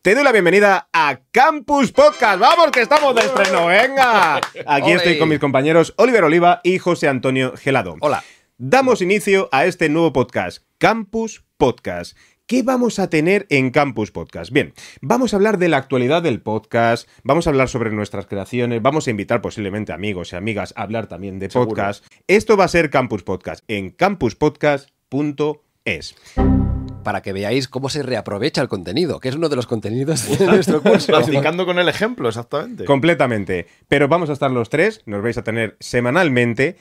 te doy la bienvenida a Campus Podcast. ¡Vamos, que estamos de estreno! ¡Venga! Aquí estoy con mis compañeros Oliver Oliva y José Antonio Gelado. Hola. Damos inicio a este nuevo podcast, Campus Podcast. ¿Qué vamos a tener en Campus Podcast? Bien, vamos a hablar de la actualidad del podcast, vamos a hablar sobre nuestras creaciones, vamos a invitar posiblemente amigos y amigas a hablar también de podcast. Esto va a ser Campus Podcast en campuspodcast.es. Para que veáis cómo se reaprovecha el contenido, que es uno de los contenidos de nuestro curso. Practicando con el ejemplo, exactamente. Completamente. Pero vamos a estar los tres, nos vais a tener semanalmente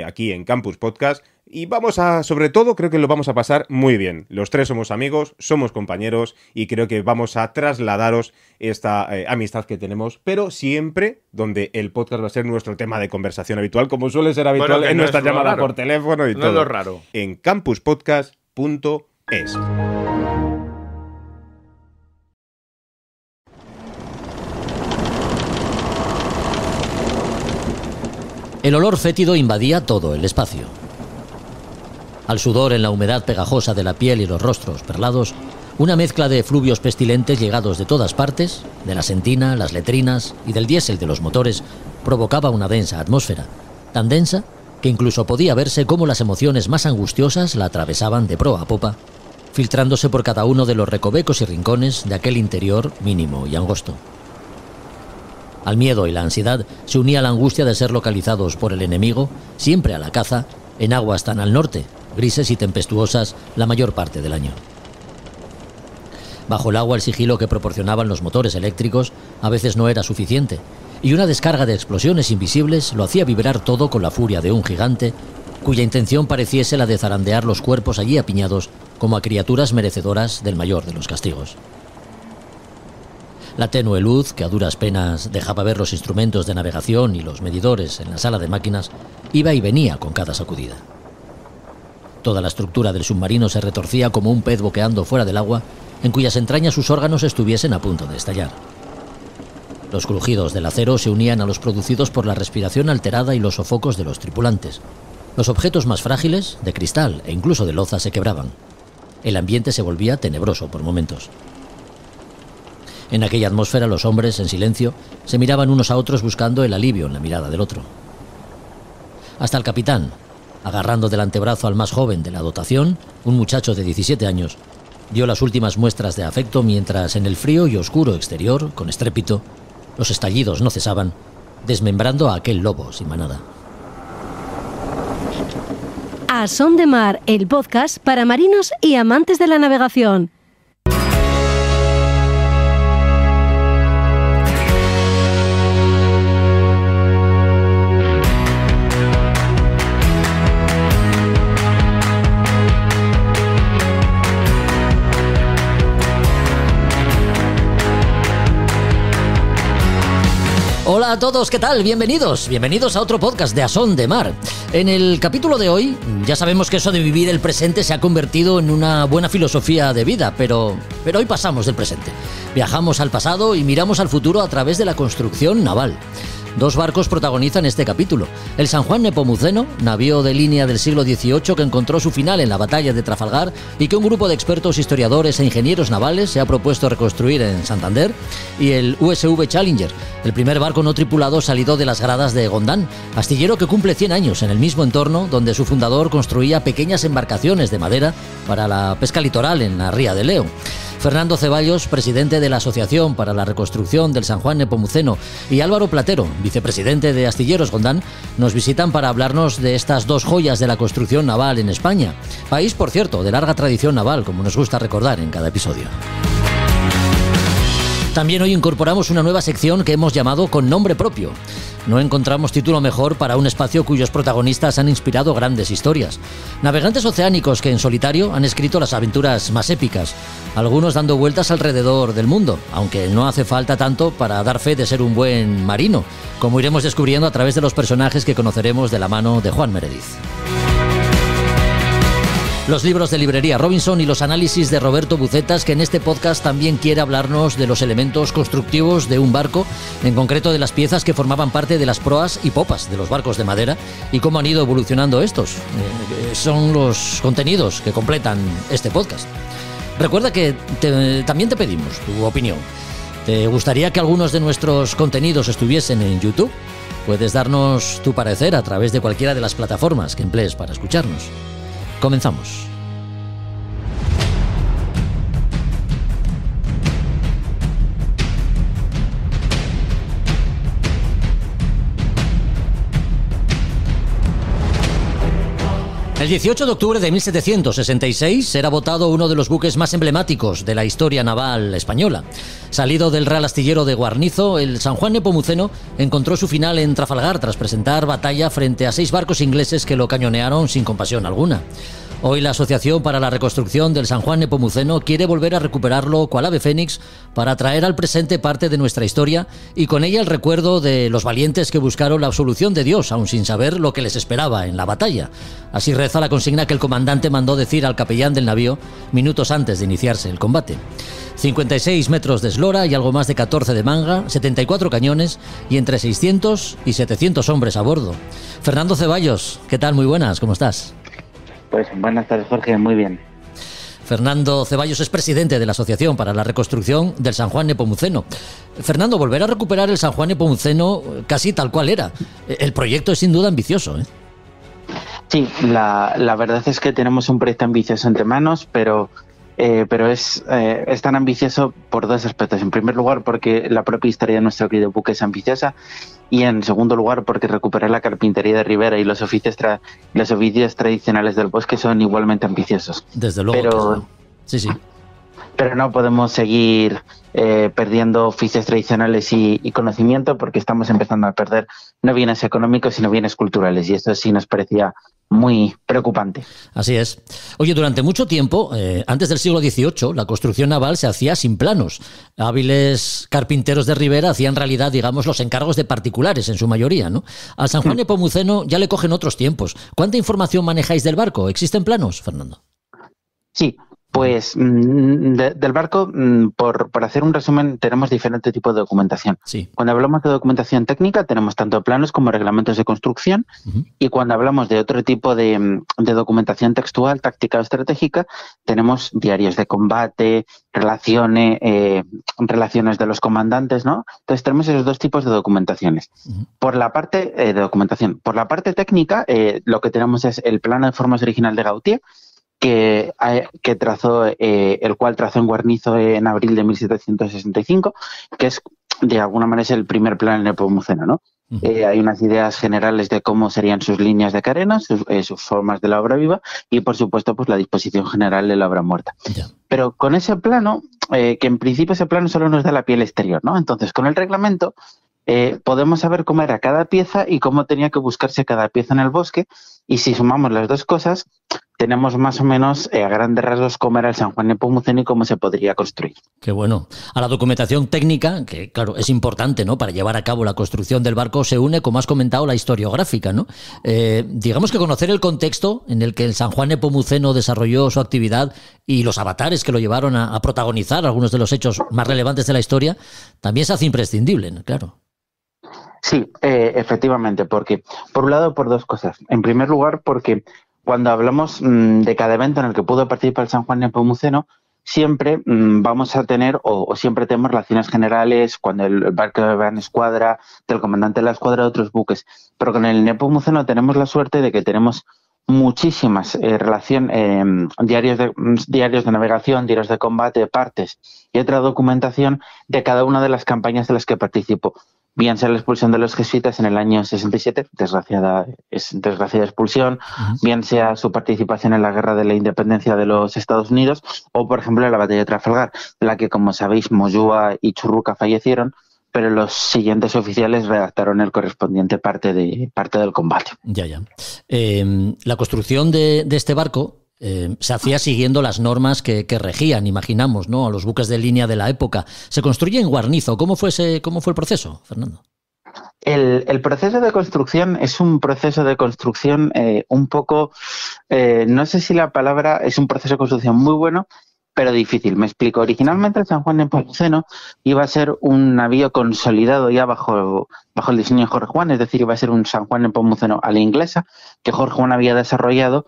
aquí en Campus Podcast. Y vamos a, sobre todo, creo que lo vamos a pasar muy bien. Los tres somos amigos, somos compañeros y creo que vamos a trasladaros esta amistad que tenemos, pero siempre donde el podcast va a ser nuestro tema de conversación habitual, como suele ser habitual en nuestra llamada por teléfono y todo. No es lo raro. En campuspodcast.es. El olor fétido invadía todo el espacio. Al sudor en la humedad pegajosa de la piel y los rostros perlados, una mezcla de efluvios pestilentes llegados de todas partes, de la sentina, las letrinas y del diésel de los motores, provocaba una densa atmósfera, tan densa que incluso podía verse cómo las emociones más angustiosas la atravesaban de proa a popa, filtrándose por cada uno de los recovecos y rincones de aquel interior mínimo y angosto. Al miedo y la ansiedad se unía la angustia de ser localizados por el enemigo, siempre a la caza, en aguas tan al norte, grises y tempestuosas la mayor parte del año. Bajo el agua el sigilo que proporcionaban los motores eléctricos a veces no era suficiente, y una descarga de explosiones invisibles lo hacía vibrar todo con la furia de un gigante, cuya intención pareciese la de zarandear los cuerpos allí apiñados como a criaturas merecedoras del mayor de los castigos. La tenue luz, que a duras penas dejaba ver los instrumentos de navegación y los medidores en la sala de máquinas, iba y venía con cada sacudida. Toda la estructura del submarino se retorcía como un pez boqueando fuera del agua, en cuyas entrañas sus órganos estuviesen a punto de estallar. Los crujidos del acero se unían a los producidos por la respiración alterada y los sofocos de los tripulantes. Los objetos más frágiles, de cristal e incluso de loza, se quebraban. El ambiente se volvía tenebroso por momentos. En aquella atmósfera los hombres, en silencio, se miraban unos a otros buscando el alivio en la mirada del otro. Hasta el capitán, agarrando del antebrazo al más joven de la dotación, un muchacho de 17 años, dio las últimas muestras de afecto mientras en el frío y oscuro exterior, con estrépito, los estallidos no cesaban, desmembrando a aquel lobo sin manada. A Son de Mar, el podcast para marinos y amantes de la navegación. Hola a todos, ¿qué tal? Bienvenidos a otro podcast de A Son de Mar. En el capítulo de hoy, ya sabemos que eso de vivir el presente se ha convertido en una buena filosofía de vida, pero hoy pasamos del presente. Viajamos al pasado y miramos al futuro a través de la construcción naval. Dos barcos protagonizan este capítulo. El San Juan Nepomuceno, navío de línea del siglo XVIII que encontró su final en la batalla de Trafalgar y que un grupo de expertos historiadores e ingenieros navales se ha propuesto reconstruir en Santander, y el USV Challenger, el primer barco no tripulado salido de las gradas de Gondán, astillero que cumple 100 años en el mismo entorno donde su fundador construía pequeñas embarcaciones de madera para la pesca litoral en la ría de Leo. Fernando Ceballos, presidente de la Asociación para la Reconstrucción del San Juan Nepomuceno, y Álvaro Platero, vicepresidente de Astilleros Gondán, nos visitan para hablarnos de estas dos joyas de la construcción naval en España. País, por cierto, de larga tradición naval, como nos gusta recordar en cada episodio. También hoy incorporamos una nueva sección que hemos llamado Con Nombre Propio. No encontramos título mejor para un espacio cuyos protagonistas han inspirado grandes historias. Navegantes oceánicos que en solitario han escrito las aventuras más épicas, algunos dando vueltas alrededor del mundo, aunque no hace falta tanto para dar fe de ser un buen marino, como iremos descubriendo a través de los personajes que conoceremos de la mano de Juan Meredith. Los libros de Librería Robinson y los análisis de Roberto Bucetas, que en este podcast también quiere hablarnos de los elementos constructivos de un barco, en concreto de las piezas que formaban parte de las proas y popas de los barcos de madera y cómo han ido evolucionando estos. Son los contenidos que completan este podcast. Recuerda que también te pedimos tu opinión. ¿Te gustaría que algunos de nuestros contenidos estuviesen en YouTube? Puedes darnos tu parecer a través de cualquiera de las plataformas que emplees para escucharnos. Comenzamos. El 18 de octubre de 1766 era votado uno de los buques más emblemáticos de la historia naval española. Salido del Real Astillero de Guarnizo, el San Juan Nepomuceno encontró su final en Trafalgar tras presentar batalla frente a 6 barcos ingleses que lo cañonearon sin compasión alguna. Hoy la Asociación para la Reconstrucción del San Juan Nepomuceno quiere volver a recuperarlo cual ave fénix para traer al presente parte de nuestra historia y con ella el recuerdo de los valientes que buscaron la absolución de Dios, aun sin saber lo que les esperaba en la batalla. Así reza la consigna que el comandante mandó decir al capellán del navío minutos antes de iniciarse el combate. 56 metros de eslora y algo más de 14 de manga, 74 cañones y entre 600 y 700 hombres a bordo. Fernando Ceballos, ¿qué tal? Muy buenas, ¿cómo estás? Pues buenas tardes, Jorge, muy bien. Fernando Ceballos es presidente de la Asociación para la Reconstrucción del San Juan Nepomuceno. Fernando, volver a recuperar el San Juan Nepomuceno casi tal cual era. El proyecto es sin duda ambicioso, ¿eh? Sí, la verdad es que tenemos un proyecto ambicioso entre manos, pero es tan ambicioso por 2 aspectos. En primer lugar, porque la propia historia de nuestro querido buque es ambiciosa, y en segundo lugar, porque recuperar la carpintería de ribera y los oficios tradicionales del bosque son igualmente ambiciosos. Desde luego. Pero, sí. Pero no podemos seguir perdiendo oficios tradicionales y conocimiento, porque estamos empezando a perder no bienes económicos, sino bienes culturales, y esto sí nos parecía muy preocupante. Así es. Oye, durante mucho tiempo, antes del siglo XVIII, la construcción naval se hacía sin planos. Hábiles carpinteros de ribera hacían realidad, digamos, los encargos de particulares en su mayoría, ¿no? Al San Juan Nepomuceno ya le cogen otros tiempos. ¿Cuánta información manejáis del barco? ¿Existen planos, Fernando? Sí. Pues del barco, por hacer un resumen, tenemos diferentes tipos de documentación. Sí. Cuando hablamos de documentación técnica, tenemos tanto planos como reglamentos de construcción, y cuando hablamos de otro tipo de documentación textual, táctica o estratégica, tenemos diarios de combate, relaciones de los comandantes, ¿no? Entonces tenemos esos 2 tipos de documentaciones. Por la parte de documentación, por la parte técnica, lo que tenemos es el plano de formas original de Gautier, que trazó, el cual trazó en Guarnizo en abril de 1765, que es, de alguna manera, es el primer plan nepomuceno, ¿no? Hay unas ideas generales de cómo serían sus líneas de carenas, sus formas de la obra viva y, por supuesto, pues la disposición general de la obra muerta. Ya. Pero con ese plano, que en principio ese plano solo nos da la piel exterior, ¿no? Entonces, con el reglamento podemos saber cómo era cada pieza y cómo tenía que buscarse cada pieza en el bosque, y si sumamos las 2 cosas, tenemos más o menos a grandes rasgos cómo era el San Juan Nepomuceno y cómo se podría construir. Qué bueno. A la documentación técnica, que claro, es importante, ¿no? Para llevar a cabo la construcción del barco, se une, como has comentado, la historiográfica, ¿no? Digamos que conocer el contexto en el que el San Juan Nepomuceno desarrolló su actividad y los avatares que lo llevaron a protagonizar algunos de los hechos más relevantes de la historia, también se hace imprescindible, ¿no? Claro. Sí, efectivamente, porque por un lado, por 2 cosas. En primer lugar, porque cuando hablamos de cada evento en el que pudo participar el San Juan Nepomuceno, siempre vamos a tener, o siempre tenemos relaciones generales, cuando el barco va en escuadra, del comandante de la escuadra de otros buques. Pero con el Nepomuceno tenemos la suerte de que tenemos muchísimas diarios de navegación, diarios de combate, partes y otra documentación de cada una de las campañas de las que participó. Bien sea la expulsión de los jesuitas en el año 67, desgraciada expulsión, bien sea su participación en la Guerra de la Independencia de los Estados Unidos, o por ejemplo en la Batalla de Trafalgar, en la que, como sabéis, Moyúa y Churruca fallecieron, pero los siguientes oficiales redactaron el correspondiente parte del combate. Ya. La construcción de este barco se hacía siguiendo las normas que regían, imaginamos, ¿no?, a los buques de línea de la época. Se construye en Guarnizo. ¿Cómo fue el proceso, Fernando? El proceso de construcción es un proceso de construcción un poco, no sé si la palabra, es un proceso de construcción muy bueno, pero difícil. Me explico. Originalmente el San Juan Nepomuceno iba a ser un navío consolidado ya bajo el diseño de Jorge Juan, es decir, iba a ser un San Juan Nepomuceno a la inglesa, que Jorge Juan había desarrollado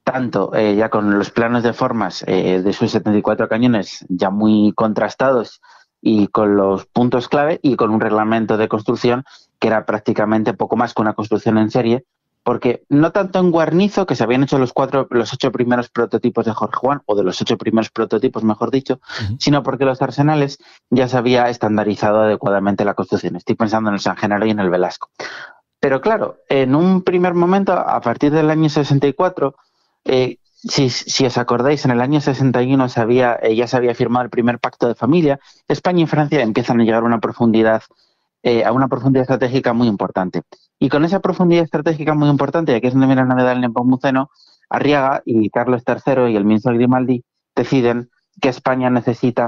tanto ya con los planos de formas de sus 74 cañones ya muy contrastados y con los puntos clave y con un reglamento de construcción que era prácticamente poco más que una construcción en serie, porque no tanto en Guarnizo, que se habían hecho los 8 primeros prototipos de Jorge Juan, o de los 8 primeros prototipos, mejor dicho, sino porque los arsenales ya se había estandarizado adecuadamente la construcción. Estoy pensando en el San Genaro y en el Velasco. Pero claro, en un primer momento, a partir del año 64, si os acordáis, en el año 61 ya se había firmado el primer pacto de familia. España y Francia empiezan a llegar a una profundidad estratégica muy importante. Y con esa profundidad estratégica muy importante, y aquí es donde viene la novedad del Nepomuceno, Arriaga y Carlos III y el ministro Grimaldi deciden que España necesita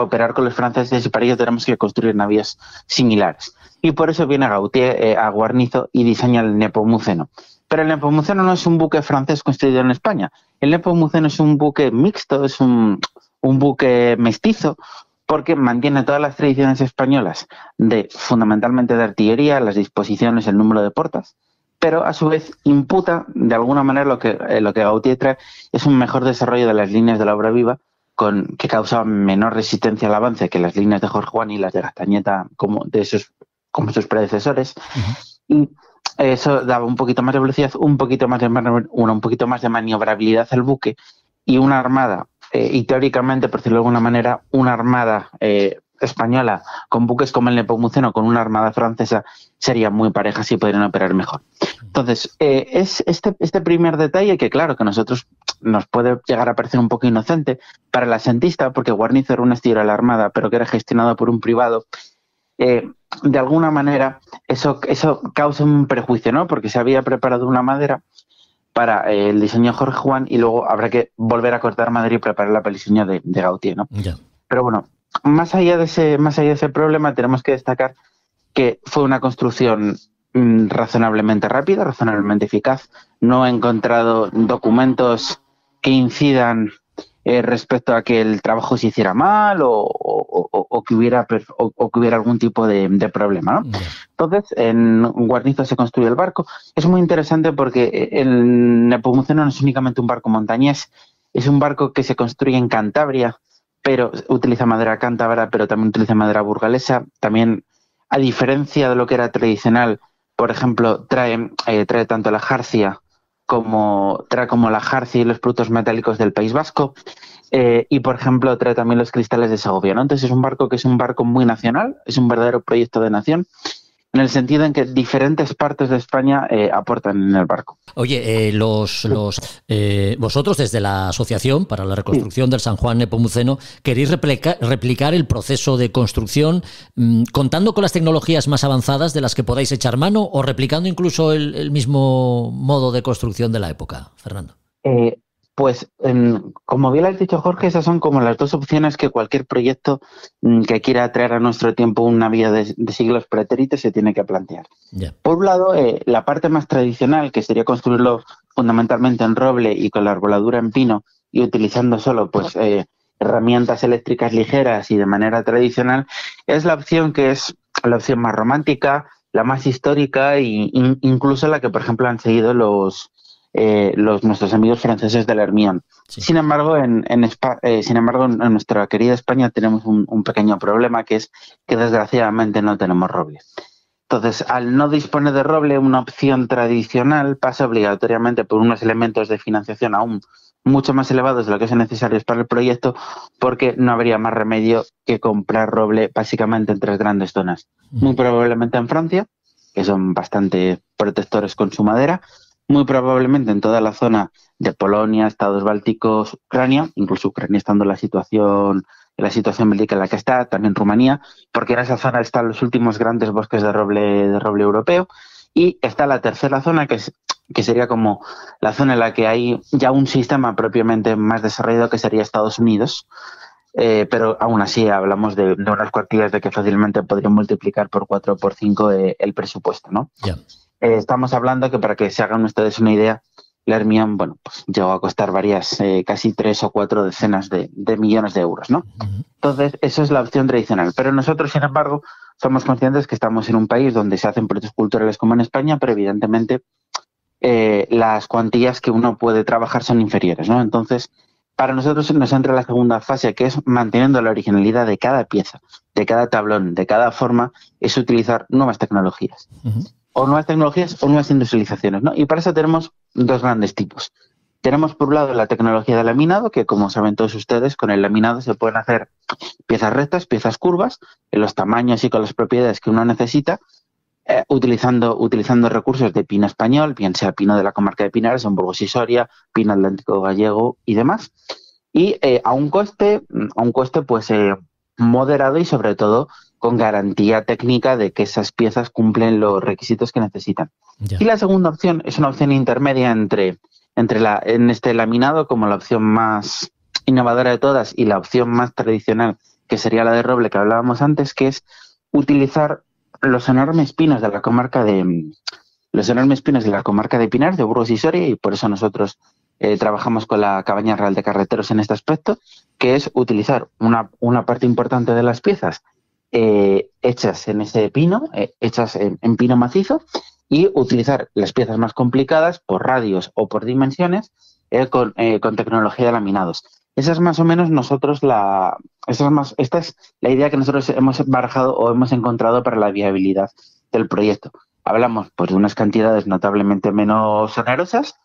operar con los franceses y para ello tenemos que construir navíos similares. Y por eso viene Gautier a Guarnizo y diseña el Nepomuceno. Pero el Nepomuceno no es un buque francés construido en España. El Nepomuceno es un buque mixto, es un buque mestizo, porque mantiene todas las tradiciones españolas fundamentalmente de artillería, las disposiciones, el número de portas, pero a su vez imputa de alguna manera lo que Gautier trae es un mejor desarrollo de las líneas de la obra viva, que causa menor resistencia al avance que las líneas de Jorge Juan y las de Gastañeta como sus predecesores. Y eso daba un poquito más de velocidad, un poquito más de maniobrabilidad al buque y una armada, y teóricamente, por decirlo de alguna manera, una armada española con buques como el Nepomuceno, con una armada francesa, serían muy parejas y podrían operar mejor. Entonces, es este primer detalle que, claro, que a nosotros nos puede llegar a parecer un poco inocente para el asentista, porque Guarnizo era un astillero de la Armada, pero que era gestionado por un privado. De alguna manera, eso causa un prejuicio, ¿no? Porque se había preparado una madera para el diseño de Jorge Juan y luego habrá que volver a cortar madera y prepararla para el diseño de Gautier, ¿no? Ya. Pero bueno, más allá de ese problema, tenemos que destacar que fue una construcción razonablemente rápida, razonablemente eficaz. No he encontrado documentos que incidan respecto a que el trabajo se hiciera mal o que hubiera algún tipo de problema, ¿no? Entonces, en Guarnizo se construye el barco. Es muy interesante porque el Nepomuceno no es únicamente un barco montañés, es un barco que se construye en Cantabria, pero utiliza madera cántabra, pero también utiliza madera burgalesa. También, a diferencia de lo que era tradicional, por ejemplo, trae tanto la jarcia como la jarcia y los productos metálicos del País Vasco, y por ejemplo trae también los cristales de Segovia, ¿no? Entonces es un barco que es un barco muy nacional, es un verdadero proyecto de nación, en el sentido en que diferentes partes de España aportan en el barco. Oye, vosotros desde la Asociación para la Reconstrucción del San Juan Nepomuceno queréis replicar el proceso de construcción contando con las tecnologías más avanzadas de las que podáis echar mano o replicando incluso el mismo modo de construcción de la época, Fernando. Pues, como bien has dicho, Jorge, esas son como las dos opciones que cualquier proyecto que quiera traer a nuestro tiempo una vida de siglos pretéritos se tiene que plantear. Yeah. Por un lado, la parte más tradicional, que sería construirlo fundamentalmente en roble y con la arboladura en pino y utilizando solo herramientas eléctricas ligeras y de manera tradicional, es la opción que es la opción más romántica, la más histórica e incluso la que, por ejemplo, han seguido nuestros amigos franceses del Hermión. Sí. Sin embargo, en nuestra querida España tenemos un pequeño problema, que es que desgraciadamente no tenemos roble. Entonces, al no disponer de roble, una opción tradicional pasa obligatoriamente por unos elementos de financiación aún mucho más elevados de lo que son necesarios para el proyecto, porque no habría más remedio que comprar roble básicamente en 3 grandes zonas. Muy probablemente en Francia, que son bastante protectores con su madera, muy probablemente en toda la zona de Polonia, Estados Bálticos, Ucrania, incluso Ucrania estando en la situación bélica en la que está, también Rumanía, porque en esa zona están los últimos grandes bosques de roble europeo, y está la tercera zona, que sería como la zona en la que hay ya un sistema propiamente más desarrollado, que sería Estados Unidos, pero aún así hablamos de unas cuartillas de que fácilmente podrían multiplicar por 4 o por 5 el presupuesto, ¿no? Yeah. Estamos hablando que, para que se hagan ustedes una idea, la Hermión, pues llegó a costar casi 3 o 4 decenas de millones de euros, ¿no? Entonces, eso es la opción tradicional. Pero nosotros, sin embargo, somos conscientes que estamos en un país donde se hacen proyectos culturales como en España, pero evidentemente las cuantías que uno puede trabajar son inferiores, ¿no? Entonces, para nosotros nos entra la segunda fase, que es manteniendo la originalidad de cada pieza, de cada tablón, de cada forma, es utilizar nuevas tecnologías. O nuevas tecnologías o nuevas industrializaciones, ¿no? Y para eso tenemos dos grandes tipos. Tenemos por un lado la tecnología de laminado, que como saben todos ustedes, con el laminado se pueden hacer piezas rectas, piezas curvas, en los tamaños y con las propiedades que uno necesita, utilizando recursos de pino español, bien sea pino de la comarca de Pinares, en Burgos y Soria, pino atlántico gallego y demás, y a un coste pues moderado y sobre todo con garantía técnica de que esas piezas cumplen los requisitos que necesitan. Ya. Y la segunda opción es una opción intermedia en este laminado como la opción más innovadora de todas y la opción más tradicional, que sería la de roble que hablábamos antes, que es utilizar los enormes pinos de la comarca de Pinares, de Burgos y Soria, y por eso nosotros trabajamos con la Cabaña Real de Carreteros en este aspecto, que es utilizar una parte importante de las piezas hechas en ese pino, hechas en pino macizo, y utilizar las piezas más complicadas por radios o por dimensiones con tecnología de laminados. Esa es más o menos esta es la idea que nosotros hemos barajado o hemos encontrado para la viabilidad del proyecto. Hablamos pues de unas cantidades notablemente menos onerosas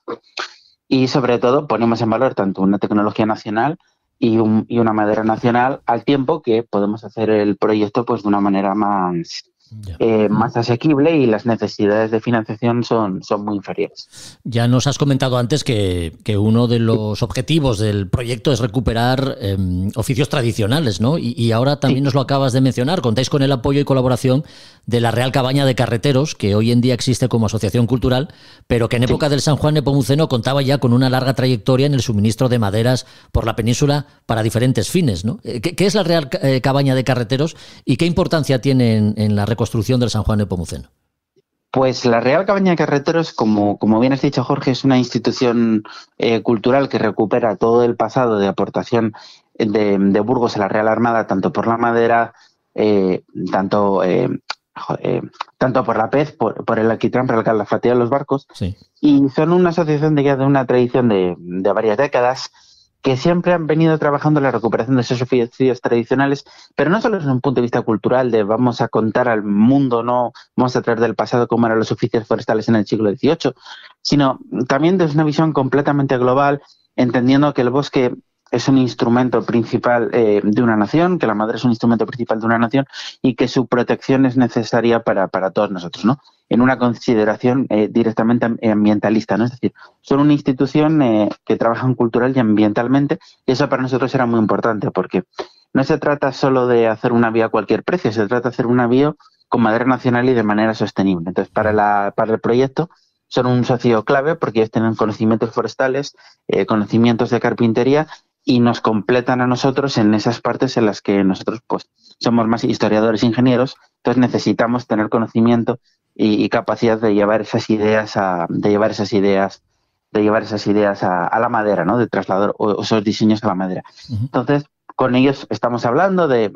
y sobre todo ponemos en valor tanto una tecnología nacional y una madera nacional, al tiempo que podemos hacer el proyecto pues de una manera más asequible y las necesidades de financiación son muy inferiores. Ya nos has comentado antes que uno de los objetivos del proyecto es recuperar oficios tradicionales, ¿no? Y ahora también nos lo acabas de mencionar, contáis con el apoyo y colaboración de la Real Cabaña de Carreteros, que hoy en día existe como asociación cultural, pero que en época del San Juan Nepomuceno contaba ya con una larga trayectoria en el suministro de maderas por la península para diferentes fines, ¿no? ¿Qué es la Real Cabaña de Carreteros y qué importancia tiene en la reconstrucción del San Juan Nepomuceno? Pues la Real Cabaña de Carreteros, como bien has dicho, Jorge, es una institución cultural que recupera todo el pasado de aportación de Burgos a la Real Armada, tanto por la madera, tanto por la pez, por el alquitrán, por la calafatía de los barcos. Sí. Y son una asociación de una tradición de varias décadas, que siempre han venido trabajando en la recuperación de esos oficios tradicionales, pero no solo desde un punto de vista cultural, de vamos a contar al mundo, no vamos a traer del pasado cómo eran los oficios forestales en el siglo XVIII, sino también desde una visión completamente global, entendiendo que el bosque es un instrumento principal de una nación, que la madera es un instrumento principal de una nación y que su protección es necesaria para todos nosotros, ¿no? En una consideración directamente ambientalista, ¿no? Es decir, son una institución que trabaja cultural y ambientalmente, y eso para nosotros era muy importante, porque no se trata solo de hacer una vía a cualquier precio, se trata de hacer una vía con madera nacional y de manera sostenible. Entonces, para el proyecto son un socio clave porque ellos tienen conocimientos forestales, conocimientos de carpintería, y nos completan a nosotros en esas partes en las que nosotros pues somos más historiadores e ingenieros, entonces necesitamos tener conocimiento y capacidad de llevar esas ideas a la madera, ¿no? De trasladar esos diseños a la madera. Entonces, con ellos estamos hablando de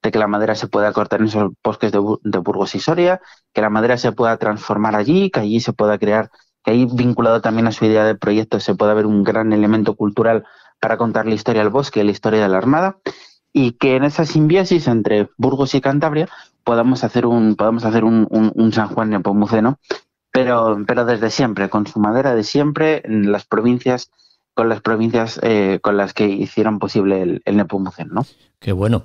que la madera se pueda cortar en esos bosques de Burgos y Soria, que la madera se pueda transformar allí, que allí se pueda crear, que ahí vinculado también a su idea de proyecto se pueda ver un gran elemento cultural para contar la historia del bosque y la historia de la Armada, y que en esa simbiosis entre Burgos y Cantabria podamos hacer un San Juan Nepomuceno, pero desde siempre, con su madera de siempre, en las provincias, con las que hicieron posible el Nepomuceno, ¿no? Qué bueno.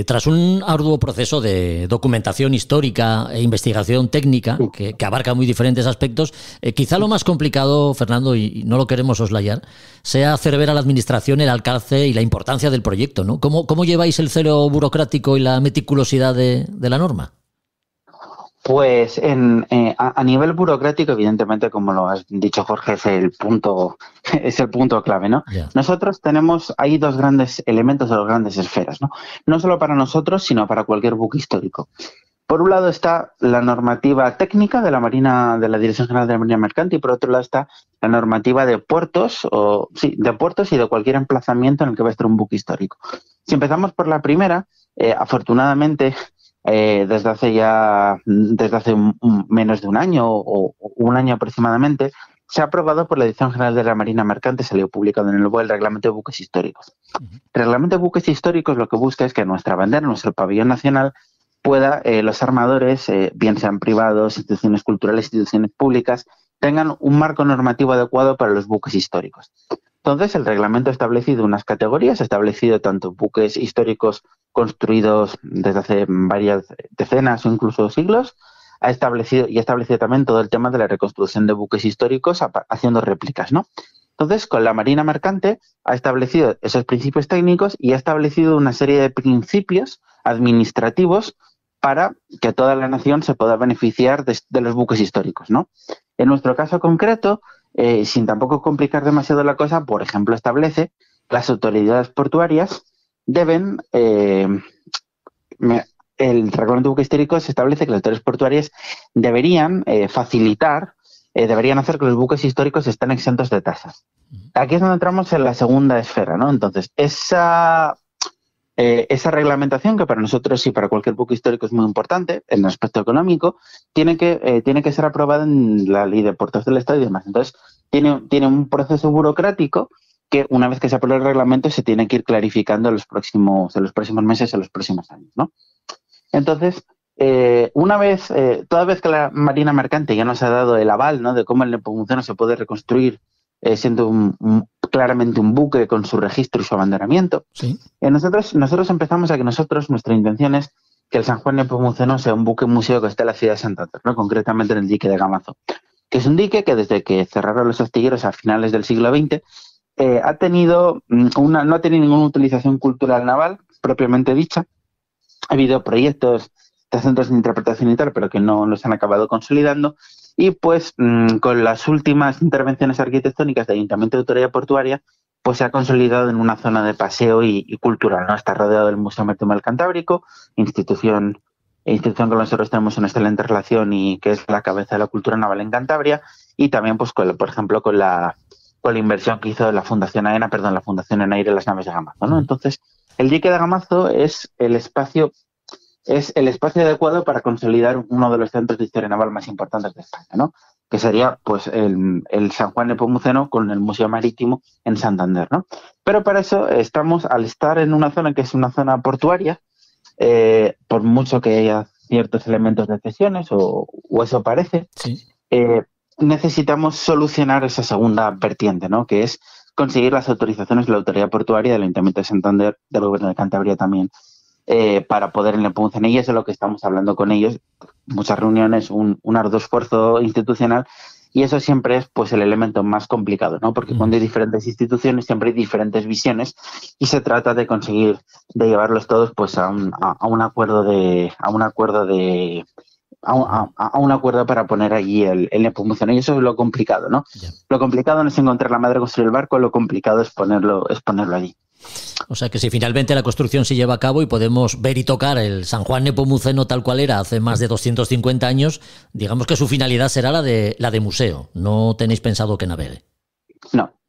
Tras un arduo proceso de documentación histórica e investigación técnica que abarca muy diferentes aspectos, quizá lo más complicado, Fernando, y no lo queremos soslayar, sea hacer ver a la Administración el alcance y la importancia del proyecto, ¿no? ¿Cómo lleváis el celo burocrático y la meticulosidad de la norma? Pues a nivel burocrático, evidentemente, como lo has dicho, Jorge, es el punto clave, ¿no? Yeah. Nosotros hay dos grandes elementos o dos grandes esferas, ¿no? No solo para nosotros, sino para cualquier buque histórico. Por un lado está la normativa técnica de la Marina, de la Dirección General de la Marina Mercante, y por otro lado está la normativa de puertos y de cualquier emplazamiento en el que va a estar un buque histórico. Si empezamos por la primera, afortunadamente, desde hace menos de un año o un año aproximadamente, se ha aprobado por la Dirección General de la Marina Mercante, salió publicado en el BOE el Reglamento de Buques Históricos. El Reglamento de Buques Históricos lo que busca es que nuestra bandera, nuestro pabellón nacional, pueda los armadores, bien sean privados, instituciones culturales, instituciones públicas, tengan un marco normativo adecuado para los buques históricos. Entonces, el reglamento ha establecido unas categorías, ha establecido tanto buques históricos construidos desde hace varias decenas o incluso siglos, ha establecido también todo el tema de la reconstrucción de buques históricos haciendo réplicas, ¿no? Entonces, con la Marina Mercante ha establecido esos principios técnicos y ha establecido una serie de principios administrativos para que toda la nación se pueda beneficiar de los buques históricos, ¿no? En nuestro caso concreto, sin tampoco complicar demasiado la cosa, por ejemplo, establece que las autoridades portuarias deben, el reglamento de buques históricos establece que las autoridades portuarias deberían deberían hacer que los buques históricos estén exentos de tasas. Aquí es donde entramos en la segunda esfera, ¿no? Entonces, esa reglamentación, que para nosotros y para cualquier buque histórico es muy importante en el aspecto económico, tiene que ser aprobada en la Ley de Puertos del Estado y demás. Entonces, tiene un proceso burocrático que una vez que se aprueba el reglamento se tiene que ir clarificando en los próximos meses, en los próximos años, ¿no? Entonces, toda vez que la Marina Mercante ya nos ha dado el aval, ¿no?, de cómo el Nepomuceno se puede reconstruir siendo claramente un buque con su registro y su abanderamiento, ¿sí? Nosotros empezamos a que nuestra intención es que el San Juan Nepomuceno sea un buque museo que esté en la ciudad de Santander, ¿no?, concretamente en el dique de Gamazo, que es un dique que desde que cerraron los astilleros a finales del siglo XX no ha tenido ninguna utilización cultural naval propiamente dicha. Ha habido proyectos de centros de interpretación y tal, pero que no los han acabado consolidando. Y pues con las últimas intervenciones arquitectónicas del Ayuntamiento de Autoridad Portuaria, pues se ha consolidado en una zona de paseo y cultural, ¿no? Está rodeado del Museo Marítimo del Cantábrico, institución con la que nosotros tenemos una excelente relación y que es la cabeza de la cultura naval en Cantabria, y también pues por ejemplo con la inversión que hizo la Fundación en Aire las naves de Gamazo, ¿no? Entonces, el dique de Gamazo es el espacio adecuado para consolidar uno de los centros de historia naval más importantes de España, ¿no? Que sería pues el San Juan Nepomuceno con el Museo Marítimo en Santander, ¿no? Pero para eso al estar en una zona que es una zona portuaria, por mucho que haya ciertos elementos de cesiones, o eso parece, sí, necesitamos solucionar esa segunda vertiente, ¿no?, que es conseguir las autorizaciones de la Autoridad Portuaria del Ayuntamiento de Santander, del Gobierno de Cantabria también, para poder en el Nepomuceno, y eso es lo que estamos hablando con ellos, muchas reuniones, un arduo esfuerzo institucional, y eso siempre es pues el elemento más complicado, ¿no? Porque cuando hay diferentes instituciones siempre hay diferentes visiones y se trata de conseguir de llevarlos todos pues a un acuerdo para poner allí el Nepomuceno, y eso es lo complicado, ¿no? Yeah. Lo complicado no es encontrar la madre, construir el barco, lo complicado es ponerlo allí. O sea que si finalmente la construcción se lleva a cabo y podemos ver y tocar el San Juan Nepomuceno tal cual era hace más de 250 años, digamos que su finalidad será la de museo. ¿No tenéis pensado que navegue?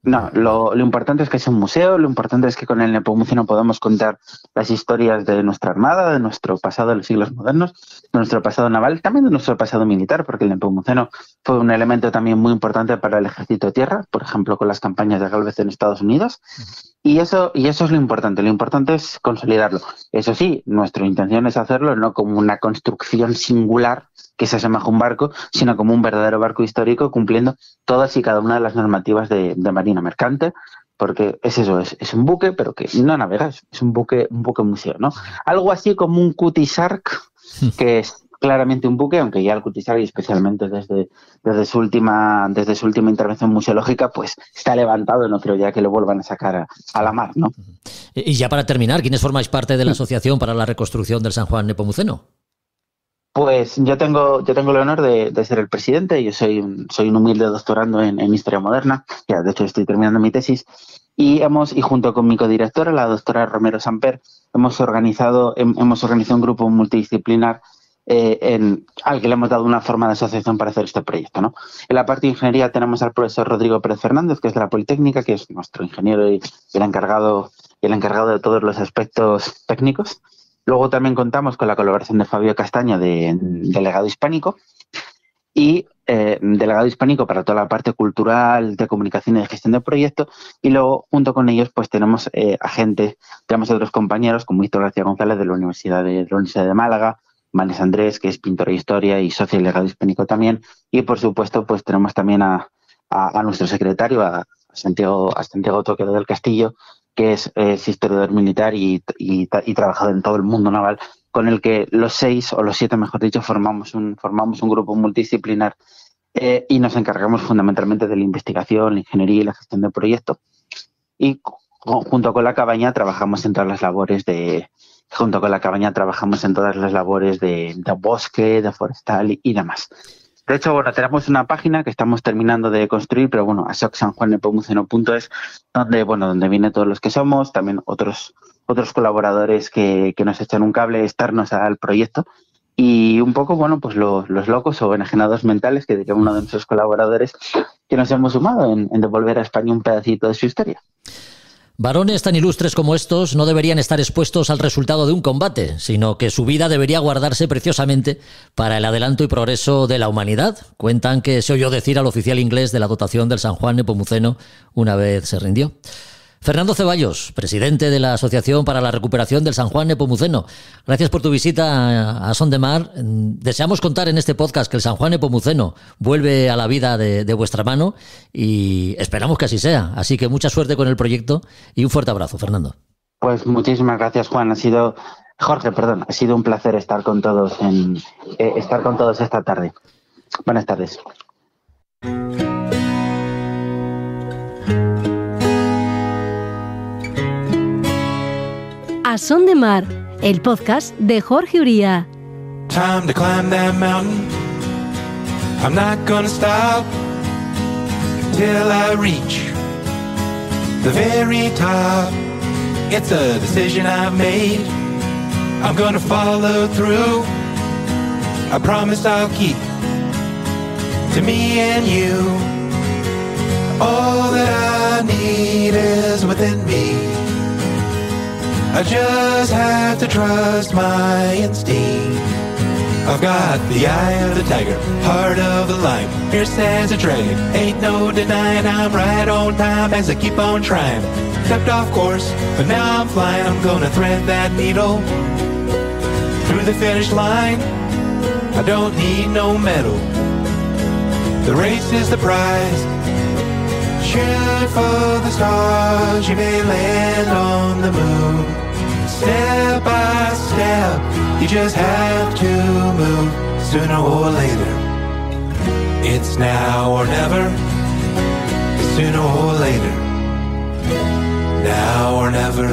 No, lo importante es que es un museo, lo importante es que con el Nepomuceno podamos contar las historias de nuestra armada, de nuestro pasado de los siglos modernos, de nuestro pasado naval, también de nuestro pasado militar, porque el Nepomuceno fue un elemento también muy importante para el ejército de tierra, por ejemplo con las campañas de Gálvez en Estados Unidos, y eso es lo importante es consolidarlo. Eso sí, nuestra intención es hacerlo no como una construcción singular que se asemeja a un barco, sino como un verdadero barco histórico cumpliendo todas y cada una de las normativas de Marina Mercante, porque es eso, es un buque, pero que no navega, es un buque museo, ¿no? Algo así como un Cutty-Sark, que es claramente un buque, aunque ya el Cutty-Sark, y especialmente desde su última intervención museológica, pues está levantado, no creo ya que lo vuelvan a sacar a la mar, ¿no? Y ya para terminar, ¿quiénes formáis parte de la Asociación para la Reconstrucción del San Juan Nepomuceno? Pues yo tengo el honor de ser el presidente. Yo soy un humilde doctorando en Historia Moderna, ya de hecho estoy terminando mi tesis, y junto con mi codirectora, la doctora Romero Samper, hemos organizado un grupo multidisciplinar al que le hemos dado una forma de asociación para hacer este proyecto, ¿no? En la parte de ingeniería tenemos al profesor Rodrigo Pérez Fernández, que es de la Politécnica, que es nuestro ingeniero y el encargado de todos los aspectos técnicos. Luego también contamos con la colaboración de Fabio Castaño, de Legado Hispánico, y delegado hispánico para toda la parte cultural, de comunicación y de gestión de proyectos. Y luego, junto con ellos, pues tenemos agentes, tenemos otros compañeros como Víctor García González de la Universidad de Málaga, Manes Andrés, que es pintor de historia y socio del legado hispánico también. Y, por supuesto, pues tenemos también a nuestro secretario, a Santiago Toquero del Castillo, que es historiador militar y trabajador en todo el mundo naval, con el que los 6 o los 7, mejor dicho, formamos un grupo multidisciplinar y nos encargamos fundamentalmente de la investigación, la ingeniería y la gestión de proyectos. Y junto con la cabaña trabajamos en todas las labores de bosque, de forestal y demás. De hecho, bueno, tenemos una página que estamos terminando de construir, pero bueno, asocsanjuannepomuceno.es, donde viene todos los que somos, también otros colaboradores que nos echan un cable externos al proyecto, y un poco, bueno, pues los locos o enajenados mentales, que diría uno de nuestros colaboradores, que nos hemos sumado en devolver a España un pedacito de su historia. Varones tan ilustres como estos no deberían estar expuestos al resultado de un combate, sino que su vida debería guardarse preciosamente para el adelanto y progreso de la humanidad. Cuentan que se oyó decir al oficial inglés de la dotación del San Juan Nepomuceno una vez se rindió. Fernando Ceballos, presidente de la Asociación para la Recuperación del San Juan Nepomuceno, gracias por tu visita a Son de Mar. Deseamos contar en este podcast que el San Juan Nepomuceno vuelve a la vida de vuestra mano y esperamos que así sea. Así que mucha suerte con el proyecto y un fuerte abrazo, Fernando. Pues muchísimas gracias, Juan. Ha sido un placer estar con todos esta tarde. Buenas tardes. A Son de Mar, el podcast de Jorge Uría. Time to climb that mountain. I'm not gonna stop till I reach the very top. It's a decision I've made. I'm gonna follow through. I promise I'll keep to me and you. All that I need is within me. I just have to trust my instinct. I've got the eye of the tiger, heart of the lion, fierce as a dragon. Ain't no denying I'm right on time as I keep on trying. Stepped off course, but now I'm flying. I'm gonna thread that needle through the finish line. I don't need no medal. The race is the prize. Shoot for the stars, you may land on the moon. Step by step, you just have to move. Sooner or later, it's now or never. Sooner or later, now or never.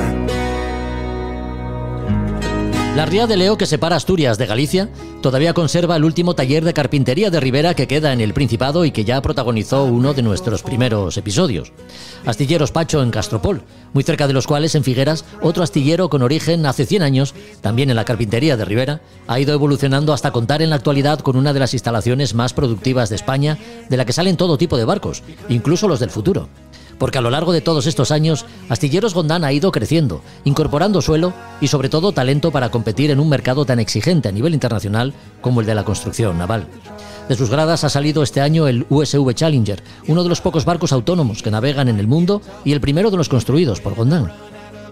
La ría de Leo, que separa Asturias de Galicia, todavía conserva el último taller de carpintería de Ribera que queda en el Principado y que ya protagonizó uno de nuestros primeros episodios. Astilleros Pacho en Castropol, muy cerca de los cuales, en Figueras, otro astillero con origen hace 100 años, también en la carpintería de Ribera, ha ido evolucionando hasta contar en la actualidad con una de las instalaciones más productivas de España, de la que salen todo tipo de barcos, incluso los del futuro. Porque a lo largo de todos estos años, Astilleros Gondán ha ido creciendo, incorporando suelo y sobre todo talento para competir en un mercado tan exigente a nivel internacional como el de la construcción naval. De sus gradas ha salido este año el USV Challenger, uno de los pocos barcos autónomos que navegan en el mundo y el primero de los construidos por Gondán.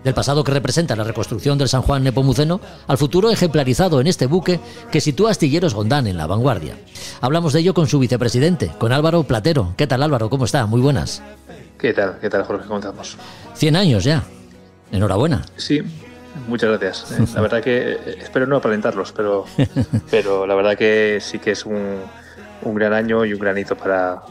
Del pasado que representa la reconstrucción del San Juan Nepomuceno al futuro ejemplarizado en este buque que sitúa Astilleros Gondán en la vanguardia. Hablamos de ello con su vicepresidente, con Álvaro Platero. ¿Qué tal, Álvaro? ¿Cómo está? Muy buenas. ¿Qué tal, Jorge? ¿Cómo estamos? 100 años ya. Enhorabuena. Sí, muchas gracias. La verdad que espero no aparentarlos, pero la verdad que sí que es un gran año y un gran hito para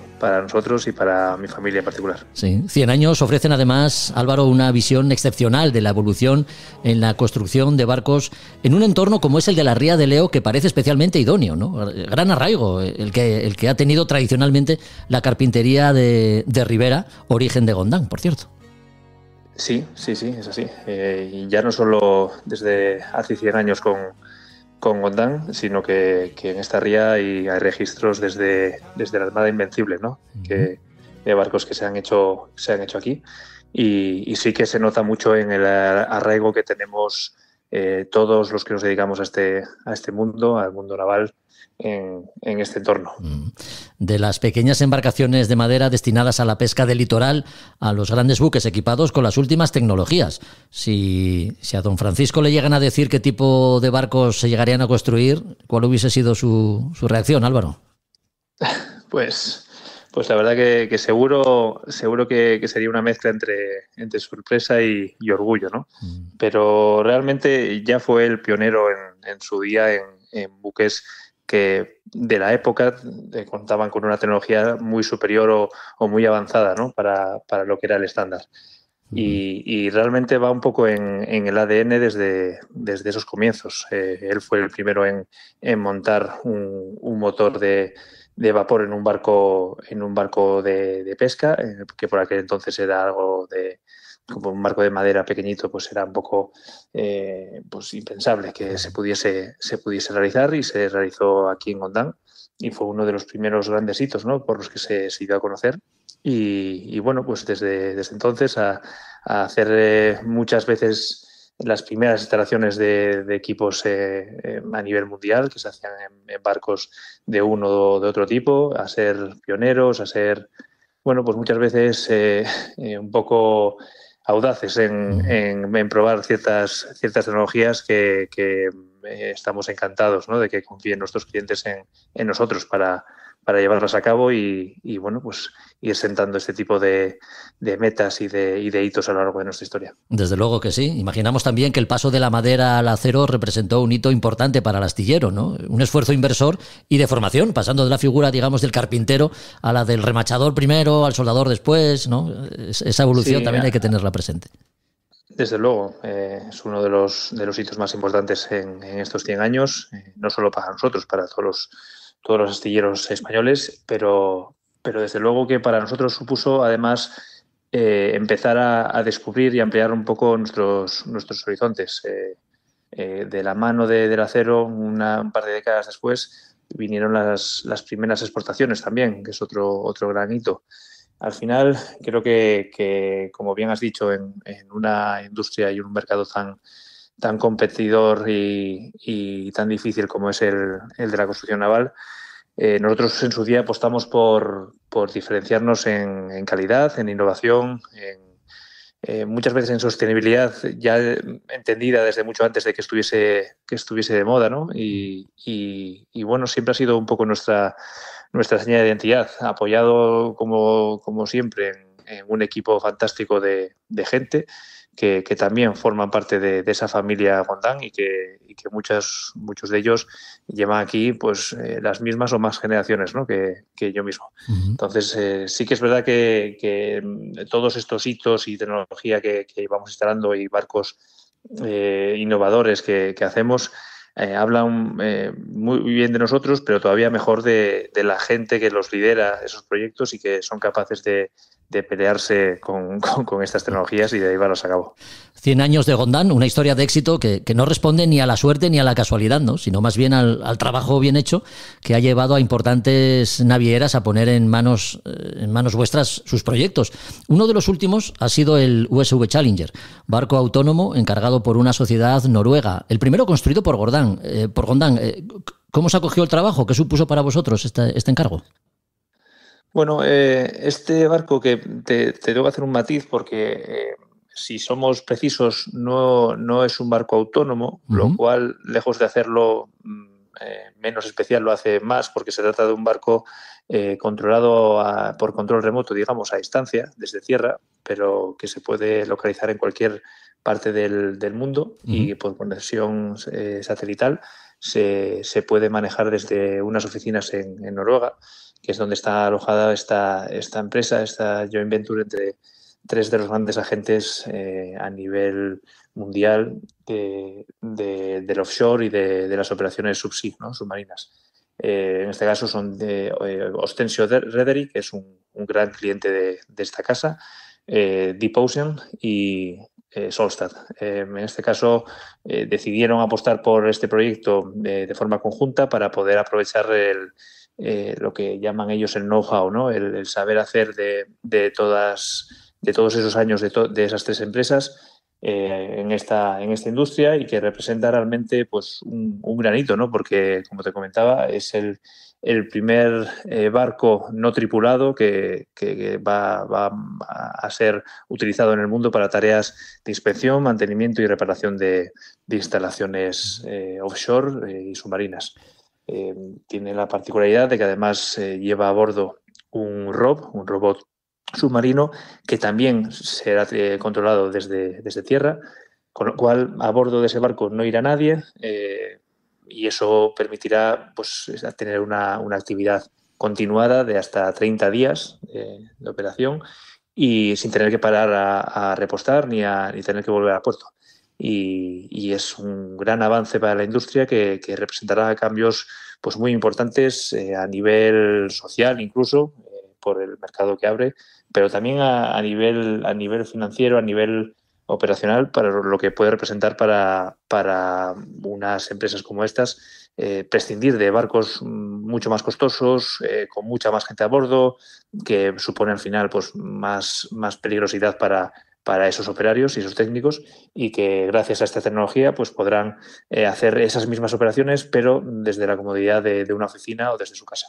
nosotros y para mi familia en particular. Sí, 100 años ofrecen además, Álvaro, una visión excepcional de la evolución en la construcción de barcos en un entorno como es el de la Ría de Leo, que parece especialmente idóneo, ¿no? Gran arraigo el que ha tenido tradicionalmente la carpintería de Ribera, origen de Gondán, por cierto. Sí, es así. Y ya no solo desde hace 100 años con Gondán, sino que en esta ría hay registros desde la Armada Invencible, ¿no? De barcos que se han hecho aquí y sí que se nota mucho en el arraigo que tenemos todos los que nos dedicamos a este mundo, al mundo naval, en este entorno. De las pequeñas embarcaciones de madera destinadas a la pesca del litoral a los grandes buques equipados con las últimas tecnologías. Si a don Francisco le llegan a decir qué tipo de barcos se llegarían a construir, ¿cuál hubiese sido su reacción, Álvaro? Pues la verdad que seguro que sería una mezcla entre sorpresa y orgullo, ¿no? Pero realmente ya fue el pionero en su día en buques que de la época contaban con una tecnología muy superior o muy avanzada, ¿no? para lo que era el estándar. Y realmente va un poco en el ADN desde esos comienzos. Él fue el primero en montar un motor de vapor en un barco de pesca, que por aquel entonces era algo como un barco de madera pequeñito, pues era un poco pues impensable que se pudiese realizar, y se realizó aquí en Gondán, y fue uno de los primeros grandes hitos, ¿no?, por los que se dio a conocer. Y bueno, pues desde entonces a hacer muchas veces las primeras instalaciones de equipos a nivel mundial, que se hacían en barcos de uno o de otro tipo, a ser pioneros, a ser, bueno, pues muchas veces un poco audaces en probar ciertas tecnologías que estamos encantados, ¿no?, de que confíen nuestros clientes en nosotros para llevarlas a cabo y bueno, pues ir sentando este tipo de metas y de hitos a lo largo de nuestra historia. Desde luego que sí. Imaginamos también que el paso de la madera al acero representó un hito importante para el astillero, ¿no? Un esfuerzo inversor y de formación, pasando de la figura, digamos, del carpintero a la del remachador primero, al soldador después, ¿no? Esa evolución también hay que tenerla presente. Desde luego, es uno de los hitos más importantes en estos 100 años, no solo para nosotros, para todos los astilleros españoles, pero desde luego que para nosotros supuso además empezar a descubrir y ampliar un poco nuestros horizontes. De la mano del acero, un par de décadas después, vinieron las primeras exportaciones también, que es otro gran hito. Al final, creo que como bien has dicho, en una industria y un mercado tan competidor y tan difícil como es el de la construcción naval, nosotros en su día apostamos por diferenciarnos en calidad, en innovación, muchas veces en sostenibilidad, ya entendida desde mucho antes de que estuviese de moda, ¿no? Y bueno, siempre ha sido un poco nuestra seña de identidad, apoyado como siempre en un equipo fantástico de gente que también forman parte de esa familia Gondán y que muchos de ellos llevan aquí pues las mismas o más generaciones, ¿no?, que yo mismo. Entonces sí que es verdad que todos estos hitos y tecnología que vamos instalando y barcos innovadores que hacemos hablan muy bien de nosotros, pero todavía mejor de la gente que los lidera esos proyectos y que son capaces de pelearse con estas tecnologías y de llevarlas a cabo. 100 años de Gondán, una historia de éxito que no responde ni a la suerte ni a la casualidad, ¿no?, sino más bien al trabajo bien hecho que ha llevado a importantes navieras a poner en manos vuestras sus proyectos. Uno de los últimos ha sido el USV Challenger, barco autónomo encargado por una sociedad noruega, el primero construido por Gondán. ¿Cómo se acogió el trabajo? ¿Qué supuso para vosotros este encargo? Bueno, este barco, que te tengo que hacer un matiz porque si somos precisos no es un barco autónomo, lo cual, lejos de hacerlo menos especial, lo hace más, porque se trata de un barco controlado por control remoto, digamos, a distancia, desde tierra, pero que se puede localizar en cualquier parte del mundo y por conexión satelital se puede manejar desde unas oficinas en Noruega, que es donde está alojada esta empresa, esta joint venture entre tres de los grandes agentes a nivel mundial del offshore y de las operaciones subsea, ¿no?, submarinas. En este caso son de Ostensio Rederi, que es un gran cliente de esta casa, Deep Ocean y Solstad. En este caso decidieron apostar por este proyecto de forma conjunta para poder aprovechar lo que llaman ellos el know-how, ¿no?, el saber hacer de todos esos años de esas tres empresas, en esta industria y que representa realmente pues un granito, ¿no? Porque, como te comentaba, es el primer barco no tripulado que va a ser utilizado en el mundo para tareas de inspección, mantenimiento y reparación de instalaciones offshore y submarinas. Tiene la particularidad de que además lleva a bordo un robot submarino que también será controlado desde tierra, con lo cual a bordo de ese barco no irá nadie y eso permitirá pues, tener una actividad continuada de hasta 30 días de operación y sin tener que parar a repostar ni tener que volver a puerto. Y es un gran avance para la industria que representará cambios pues, muy importantes a nivel social incluso, por el mercado que abre, pero también a nivel financiero, a nivel operacional, para lo que puede representar para unas empresas como estas, prescindir de barcos mucho más costosos, con mucha más gente a bordo, que supone al final pues, más peligrosidad para esos operarios y esos técnicos y que gracias a esta tecnología pues podrán hacer esas mismas operaciones pero desde la comodidad de una oficina o desde su casa.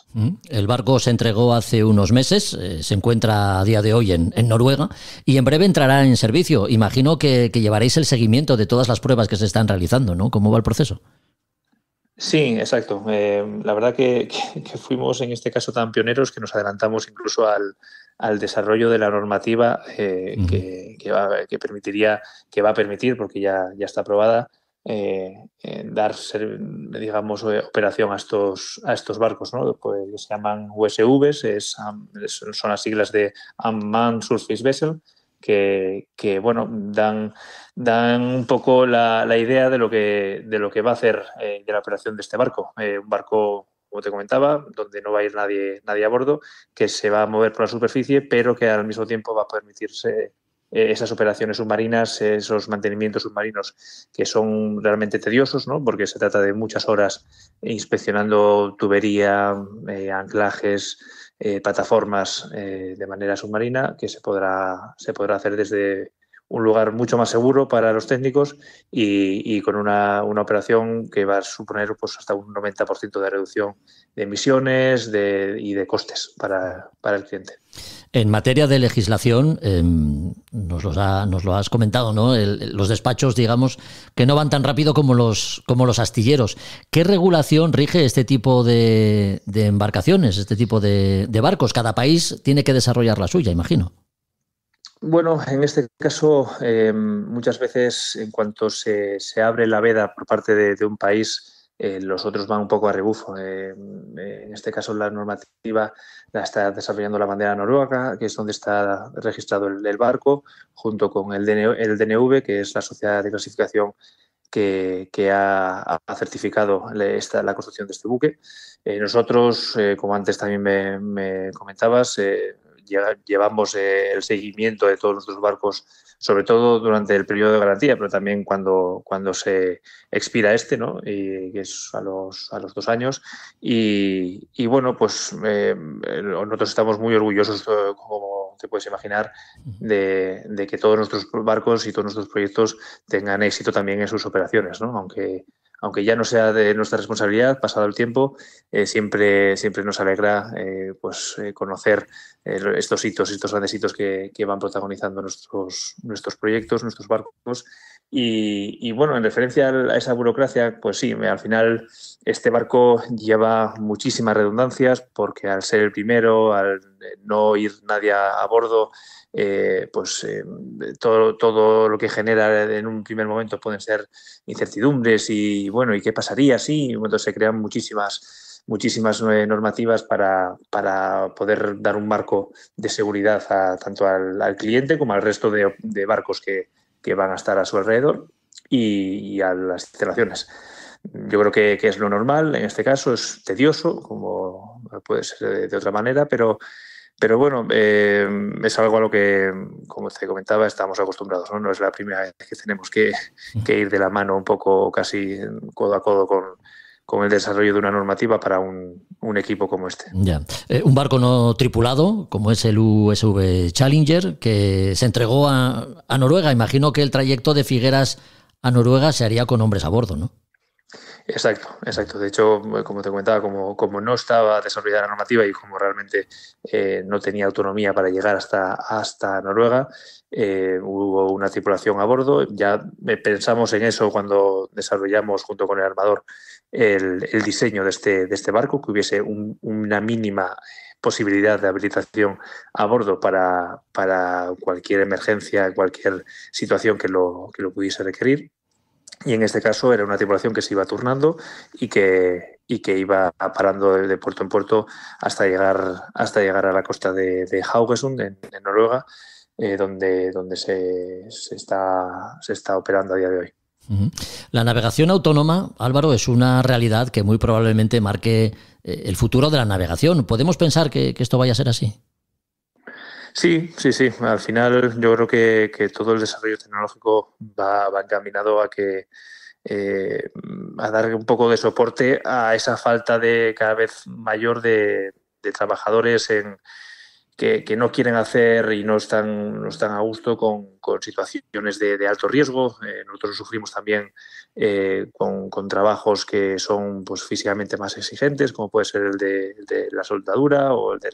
El barco se entregó hace unos meses, se encuentra a día de hoy en Noruega y en breve entrará en servicio. Imagino que llevaréis el seguimiento de todas las pruebas que se están realizando, ¿no? ¿Cómo va el proceso? Sí, exacto. La verdad que fuimos en este caso tan pioneros que nos adelantamos incluso al desarrollo de la normativa que va a permitir, porque ya está aprobada, dar, digamos, operación a estos barcos, ¿no? Pues, que se llaman USVs, son las siglas de Unmanned Surface Vessel, que bueno, dan un poco la idea de lo que va a hacer de la operación de este barco. Un barco, como te comentaba, donde no va a ir nadie a bordo, que se va a mover por la superficie, pero que al mismo tiempo va a permitirse esas operaciones submarinas, esos mantenimientos submarinos que son realmente tediosos, ¿no? Porque se trata de muchas horas inspeccionando tubería, anclajes, plataformas de manera submarina, que se podrá hacer desde un lugar mucho más seguro para los técnicos y con una operación que va a suponer pues, hasta un 90% de reducción de emisiones y de costes para el cliente. En materia de legislación, nos lo has comentado, ¿no? Los despachos, digamos, que no van tan rápido como los astilleros. ¿Qué regulación rige este tipo de embarcaciones, este tipo de barcos? Cada país tiene que desarrollar la suya, imagino. Bueno, en este caso, muchas veces en cuanto se abre la veda por parte de un país, los otros van un poco a rebufo. En este caso, la normativa la está desarrollando la bandera noruega, que es donde está registrado el barco, junto con el DNV, que es la sociedad de clasificación que ha certificado la construcción de este buque. Nosotros, como antes también me comentabas, llevamos el seguimiento de todos nuestros barcos, sobre todo durante el periodo de garantía, pero también cuando se expira ¿no? Y que es a los 2 años. Y bueno, pues nosotros estamos muy orgullosos, como te puedes imaginar, de que todos nuestros barcos y todos nuestros proyectos tengan éxito también en sus operaciones, ¿no? Aunque ya no sea de nuestra responsabilidad, pasado el tiempo, siempre nos alegra conocer estos hitos, estos grandes hitos que van protagonizando nuestros proyectos, nuestros barcos. Y bueno, en referencia a esa burocracia, pues sí, al final este barco lleva muchísimas redundancias porque al ser el primero, al no ir nadie a bordo, todo lo que genera en un primer momento pueden ser incertidumbres y bueno, ¿y qué pasaría si? Entonces se crean muchísimas normativas para poder dar un marco de seguridad tanto al cliente como al resto de barcos que van a estar a su alrededor y a las instalaciones. Yo creo que es lo normal, en este caso es tedioso, como puede ser de otra manera, pero bueno, es algo a lo que, como te comentaba, estamos acostumbrados, ¿no? No es la primera vez que tenemos que ir de la mano un poco casi codo a codo el desarrollo de una normativa para un equipo como este. Ya. Un barco no tripulado, como es el USV Challenger, que se entregó a Noruega. Imagino que el trayecto de Figueras a Noruega se haría con hombres a bordo, ¿no? Exacto. De hecho, como te comentaba, como no estaba desarrollada la normativa y como realmente no tenía autonomía para llegar hasta Noruega, hubo una tripulación a bordo. Ya pensamos en eso cuando desarrollamos junto con el armador el diseño de este barco, que hubiese una mínima posibilidad de habilitación a bordo para cualquier emergencia, cualquier situación que lo pudiese requerir. Y en este caso era una tripulación que se iba turnando y que iba parando de puerto en puerto hasta llegar a la costa de Haugesund, en Noruega, donde se está operando a día de hoy. La navegación autónoma, Álvaro, es una realidad que muy probablemente marque el futuro de la navegación. ¿Podemos pensar que esto vaya a ser así? Sí. Al final yo creo que todo el desarrollo tecnológico va encaminado a dar un poco de soporte a esa falta de cada vez mayor de trabajadores que no quieren hacer y no están a gusto con situaciones de alto riesgo. Nosotros sufrimos también con trabajos que son pues físicamente más exigentes, como puede ser el de la soldadura o el de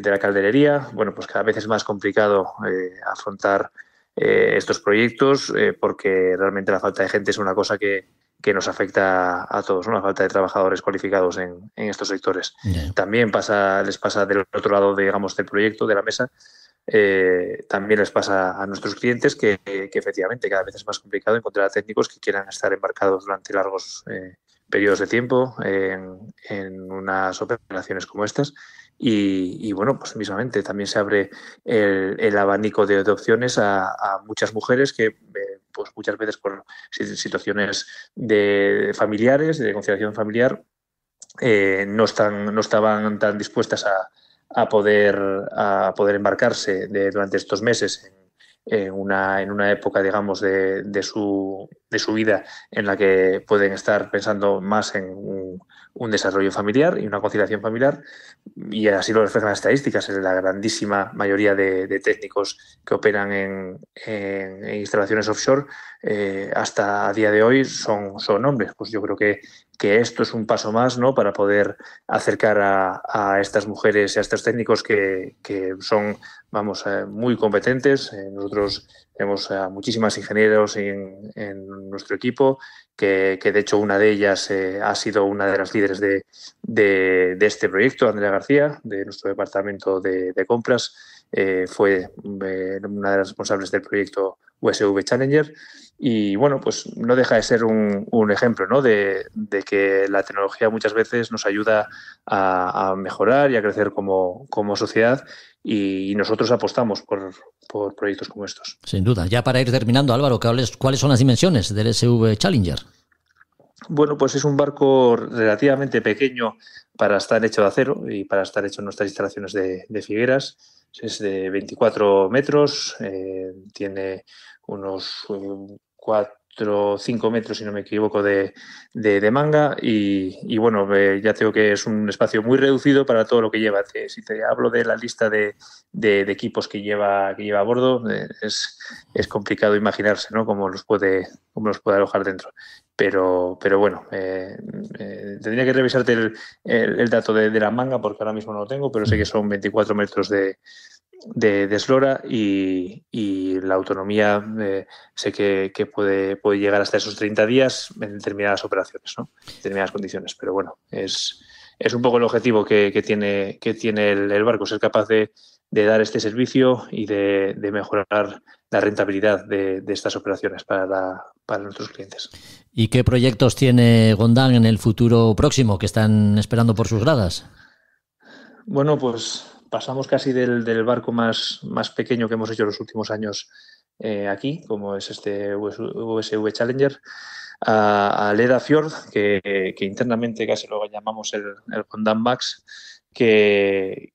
la calderería. Bueno, pues cada vez es más complicado afrontar estos proyectos porque realmente la falta de gente es una cosa que nos afecta a todos, ¿no? La falta de trabajadores cualificados en estos sectores. Yeah. También les pasa del otro lado, digamos, del proyecto, de la mesa, también les pasa a nuestros clientes que efectivamente cada vez es más complicado encontrar técnicos que quieran estar embarcados durante largos periodos de tiempo en unas operaciones como estas. Y bueno, pues mismamente también se abre el abanico de opciones a muchas mujeres que pues muchas veces por situaciones de familiares, de conciliación familiar, no estaban tan dispuestas a poder embarcarse durante estos meses en una época, digamos, de su vida en la que pueden estar pensando más en un desarrollo familiar y una conciliación familiar, y así lo reflejan las estadísticas. La grandísima mayoría de técnicos que operan en instalaciones offshore hasta a día de hoy son hombres. Pues yo creo que esto es un paso más, ¿no?, para poder acercar a estas mujeres y a estos técnicos que son, vamos, muy competentes. Nosotros tenemos a muchísimas ingenieros en nuestro equipo, que de hecho una de ellas ha sido una de las líderes de este proyecto, Andrea García, de nuestro departamento de compras. Fue una de las responsables del proyecto USV Challenger. Y bueno, pues no deja de ser un ejemplo, ¿no?, de que la tecnología muchas veces nos ayuda a mejorar y a crecer como sociedad, y nosotros apostamos por proyectos como estos. Sin duda. Ya para ir terminando, Álvaro, ¿cuáles son las dimensiones del SV Challenger? Bueno, pues es un barco relativamente pequeño para estar hecho de acero y para estar hecho en nuestras instalaciones de Figueras. Es de 24 metros, tiene unos 4 o 5 metros, si no me equivoco, de manga, y bueno, ya tengo que es un espacio muy reducido para todo lo que lleva. Si te hablo de la lista de equipos que lleva a bordo, es complicado imaginarse, ¿no?, cómo los puede alojar dentro. Pero bueno, tendría que revisarte el dato de la manga, porque ahora mismo no lo tengo, pero sé que son 24 metros de eslora, y la autonomía sé que puede llegar hasta esos 30 días en determinadas operaciones, ¿no?, en determinadas condiciones. Pero bueno, es un poco el objetivo que tiene el barco, ser capaz de dar este servicio y de mejorar la rentabilidad de estas operaciones para nuestros clientes. ¿Y qué proyectos tiene Gondán en el futuro próximo que están esperando por sus gradas? Bueno, pues pasamos casi del barco más pequeño que hemos hecho los últimos años aquí, como es este USV Challenger, a Leda Fjord, que internamente casi lo llamamos el Gondán Max, que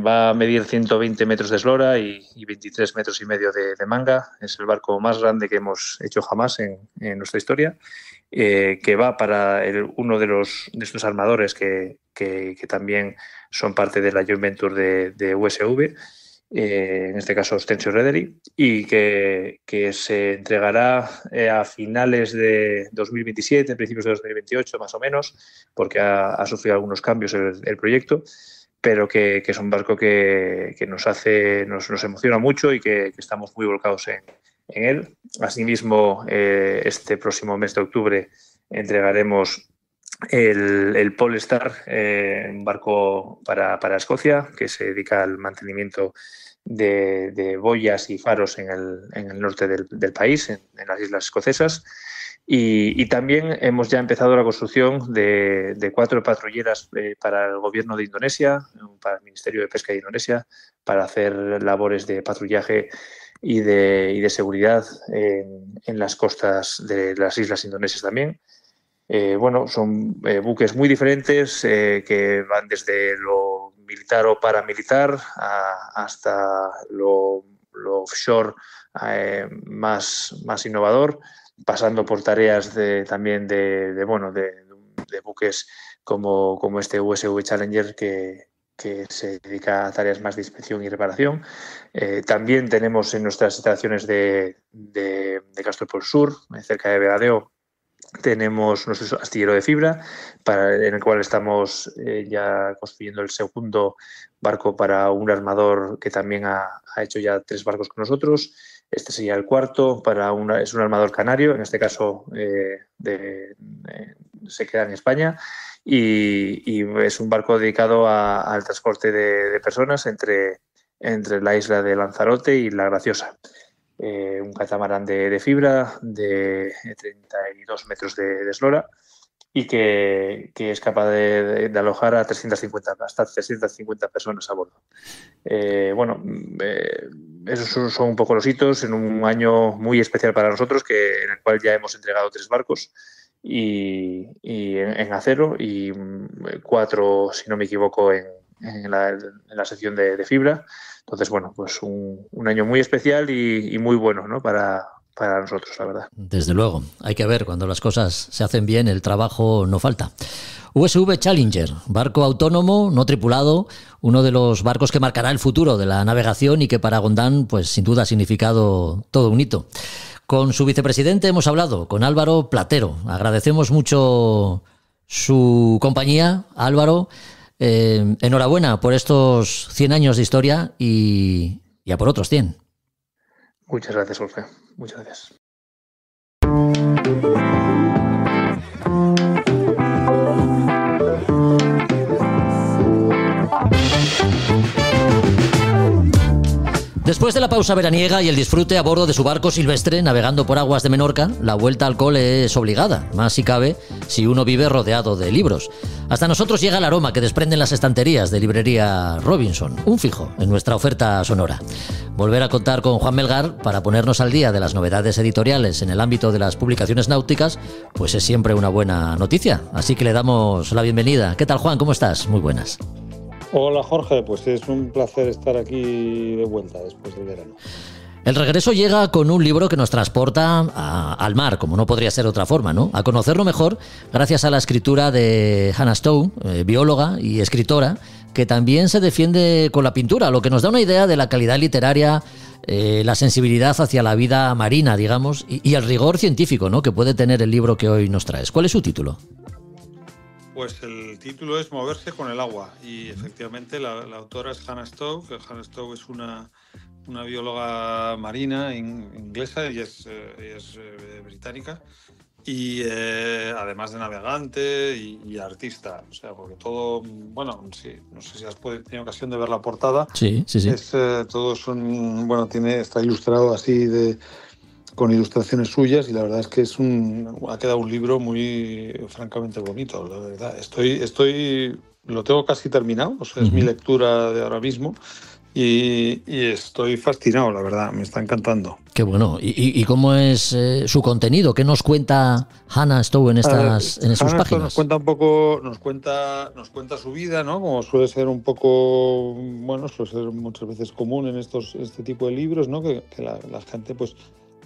va a medir 120 metros de eslora y 23 metros y medio de manga. Es el barco más grande que hemos hecho jamás en nuestra historia. que va para uno de estos armadores que también son parte de la joint venture de USV, en este caso Ostensio Rederi, y que se entregará a finales de 2027, principios de 2028 más o menos, porque ha sufrido algunos cambios el proyecto, pero que es un barco que nos emociona mucho y que estamos muy volcados en él. Asimismo, este próximo mes de octubre entregaremos el Polestar, un barco para Escocia, que se dedica al mantenimiento de boyas y faros en el norte del país, en las islas escocesas. Y también hemos ya empezado la construcción de 4 patrulleras para el gobierno de Indonesia, para el Ministerio de Pesca de Indonesia, para hacer labores de patrullaje y de seguridad en las costas de las islas indonesias también. Son buques muy diferentes que van desde lo militar o paramilitar hasta lo offshore más innovador, pasando por tareas también de buques como este USV Challenger que se dedica a tareas más de inspección y reparación. También tenemos en nuestras instalaciones de Castro por Sur, cerca de Vegadeo, tenemos nuestro astillero de fibra, en el cual estamos ya construyendo el segundo barco para un armador que también ha hecho ya 3 barcos con nosotros. Este sería el cuarto, es un armador canario, en este caso se queda en España, y es un barco dedicado al transporte de personas entre la isla de Lanzarote y La Graciosa. Un catamarán de fibra de 32 metros de eslora y que es capaz de alojar hasta 350 personas a bordo. Esos son un poco los hitos en un año muy especial para nosotros, en el cual ya hemos entregado 3 barcos y en acero y 4, si no me equivoco, en la sección de fibra. Entonces, pues un año muy especial y muy bueno, ¿no? para nosotros, la verdad. Desde luego, hay que ver, cuando las cosas se hacen bien, el trabajo no falta. USV Challenger, barco autónomo, no tripulado, uno de los barcos que marcará el futuro de la navegación y que para Gondán, pues sin duda ha significado todo un hito. Con su vicepresidente hemos hablado, con Álvaro Platero. Agradecemos mucho su compañía, Álvaro. Enhorabuena por estos 100 años de historia y a por otros 100. Muchas gracias, Jorge. Muchas gracias. Después de la pausa veraniega y el disfrute a bordo de su barco silvestre navegando por aguas de Menorca, la vuelta al cole es obligada, más si cabe si uno vive rodeado de libros. Hasta nosotros llega el aroma que desprenden las estanterías de Librería Robinson, un fijo en nuestra oferta sonora. Volver a contar con Juan Melgar para ponernos al día de las novedades editoriales en el ámbito de las publicaciones náuticas, pues es siempre una buena noticia. Así que le damos la bienvenida. ¿Qué tal, Juan? ¿Cómo estás? Muy buenas. Hola, Jorge, pues es un placer estar aquí de vuelta después del verano. El regreso llega con un libro que nos transporta al mar, como no podría ser de otra forma, ¿no? A conocerlo mejor gracias a la escritura de Hannah Stowe, bióloga y escritora, que también se defiende con la pintura, lo que nos da una idea de la calidad literaria, la sensibilidad hacia la vida marina, digamos, y el rigor científico, ¿no?, que puede tener el libro que hoy nos traes. ¿Cuál es su título? Pues el título es Moverse con el agua y efectivamente la autora es Hannah Stowe, que Hannah Stowe es una bióloga marina inglesa y es británica y además de navegante y artista, o sea, porque todo, bueno, sí, no sé si has tenido ocasión de ver la portada. Sí. Todos son, bueno, está ilustrado así con ilustraciones suyas y la verdad es que ha quedado un libro muy francamente bonito, la verdad. Lo tengo casi terminado, o sea, es mi lectura de ahora mismo y estoy fascinado, la verdad, me está encantando. Qué bueno. ¿Y cómo es su contenido? ¿Qué nos cuenta Hannah Stowe en sus páginas? Nos cuenta un poco, nos cuenta su vida, ¿no? Como suele ser un poco, bueno, suele ser muchas veces común en este tipo de libros, ¿no? Que la gente pues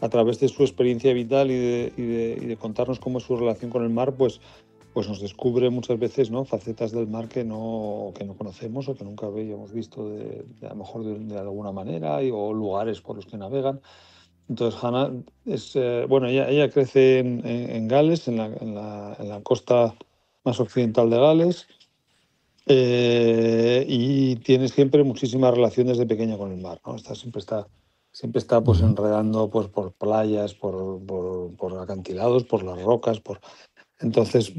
a través de su experiencia vital y de contarnos cómo es su relación con el mar, pues nos descubre muchas veces, ¿no?, facetas del mar que no conocemos o que nunca habíamos visto a lo mejor de alguna manera, o lugares por los que navegan. Entonces Hannah ella crece en Gales, en la costa más occidental de Gales, y tiene siempre muchísimas relaciones de pequeña con el mar, ¿no? Siempre está pues enredando pues por playas, por acantilados, por las rocas, entonces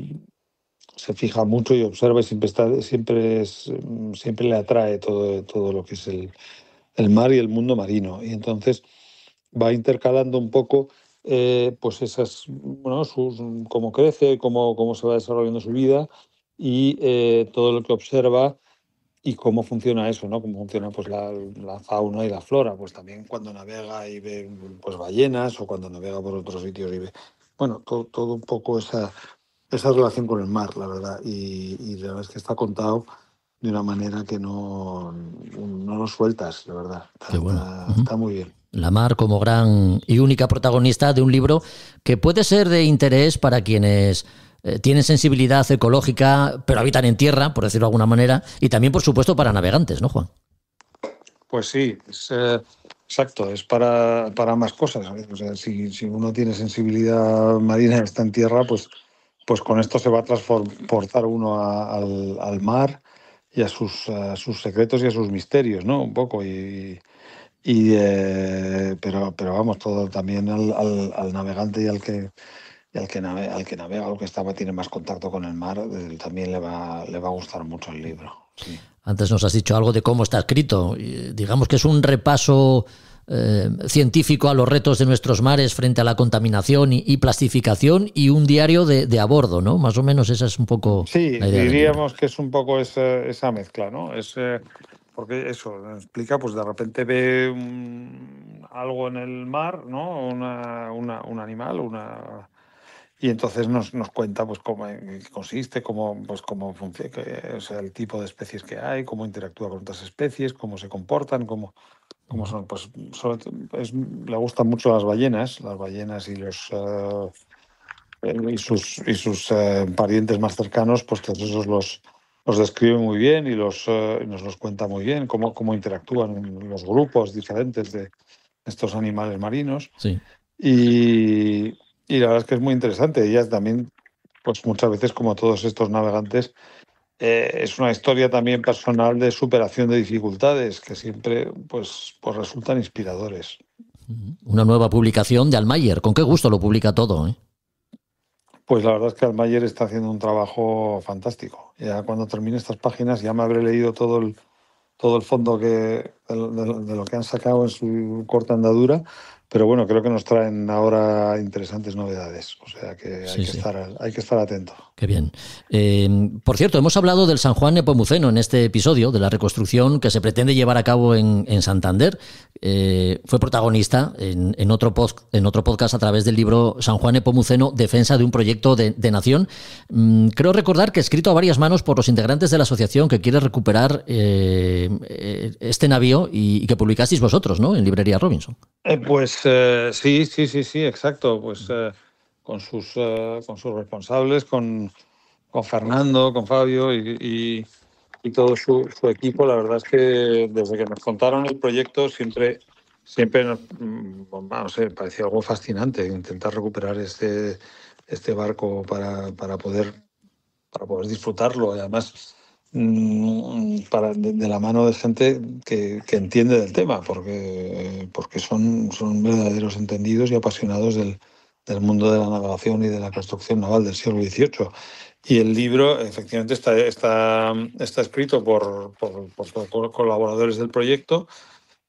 se fija mucho y observa, y siempre le atrae todo lo que es el mar y el mundo marino. Y entonces va intercalando un poco pues cómo crece, cómo se va desarrollando su vida, y todo lo que observa y cómo funciona eso, ¿no? Cómo funciona pues la fauna y la flora, pues también cuando navega y ve pues ballenas, o cuando navega por otros sitios y ve, bueno, todo un poco esa relación con el mar, la verdad, y la verdad es que está contado de una manera que no lo sueltas, la verdad. Qué bueno. Está muy bien. La mar como gran y única protagonista de un libro que puede ser de interés para quienes tienen sensibilidad ecológica, pero habitan en tierra, por decirlo de alguna manera, y también, por supuesto, para navegantes, ¿no, Juan? Pues sí, exacto, es para más cosas, ¿sabes? O sea, si uno tiene sensibilidad marina y está en tierra, pues con esto se va a transportar uno al mar y a sus secretos y a sus misterios, ¿no? Un poco, pero vamos, todo también al navegante y al que navega, al que tiene más contacto con el mar, también le va a gustar mucho el libro. Sí. Antes nos has dicho algo de cómo está escrito. Digamos que es un repaso científico a los retos de nuestros mares frente a la contaminación y plastificación, y un diario de a bordo, ¿no? Más o menos esa es un poco sí, la idea. Diríamos que es un poco esa mezcla, ¿no? Porque eso explica, pues de repente ve algo en el mar, ¿no? Un animal, y entonces nos cuenta pues cómo consiste, cómo funciona, o sea, el tipo de especies que hay, cómo interactúa con otras especies, cómo se comportan, cómo son. Pues le gustan mucho las ballenas y sus parientes más cercanos, pues todos esos los describe muy bien y nos los cuenta muy bien, cómo interactúan los grupos diferentes de estos animales marinos. Sí. Y la verdad es que es muy interesante. Ellas también, pues muchas veces, como todos estos navegantes, es una historia también personal de superación de dificultades que siempre pues resultan inspiradores. Una nueva publicación de Almayer. ¿Con qué gusto lo publica todo, eh? Pues la verdad es que Almayer está haciendo un trabajo fantástico. Ya cuando termine estas páginas ya me habré leído todo el fondo de lo que han sacado en su corta andadura, pero bueno, creo que nos traen ahora interesantes novedades, o sea que hay que estar atento. Qué bien. Por cierto, hemos hablado del San Juan Nepomuceno en este episodio, de la reconstrucción que se pretende llevar a cabo en Santander. Fue protagonista en otro podcast a través del libro San Juan Nepomuceno, Defensa de un proyecto de nación. Creo recordar que escrito a varias manos por los integrantes de la asociación que quiere recuperar este navío, y que publicasteis vosotros, ¿no?, en Librería Robinson. Sí, exacto. Pues con sus responsables, con Fernando, con Fabio y todo su equipo. La verdad es que desde que nos contaron el proyecto siempre nos, no sé, parecía algo fascinante intentar recuperar este barco para poder disfrutarlo, y además de la mano de gente que entiende del tema, porque son verdaderos entendidos y apasionados del mundo de la navegación y de la construcción naval del siglo XVIII. Y el libro efectivamente está escrito por colaboradores del proyecto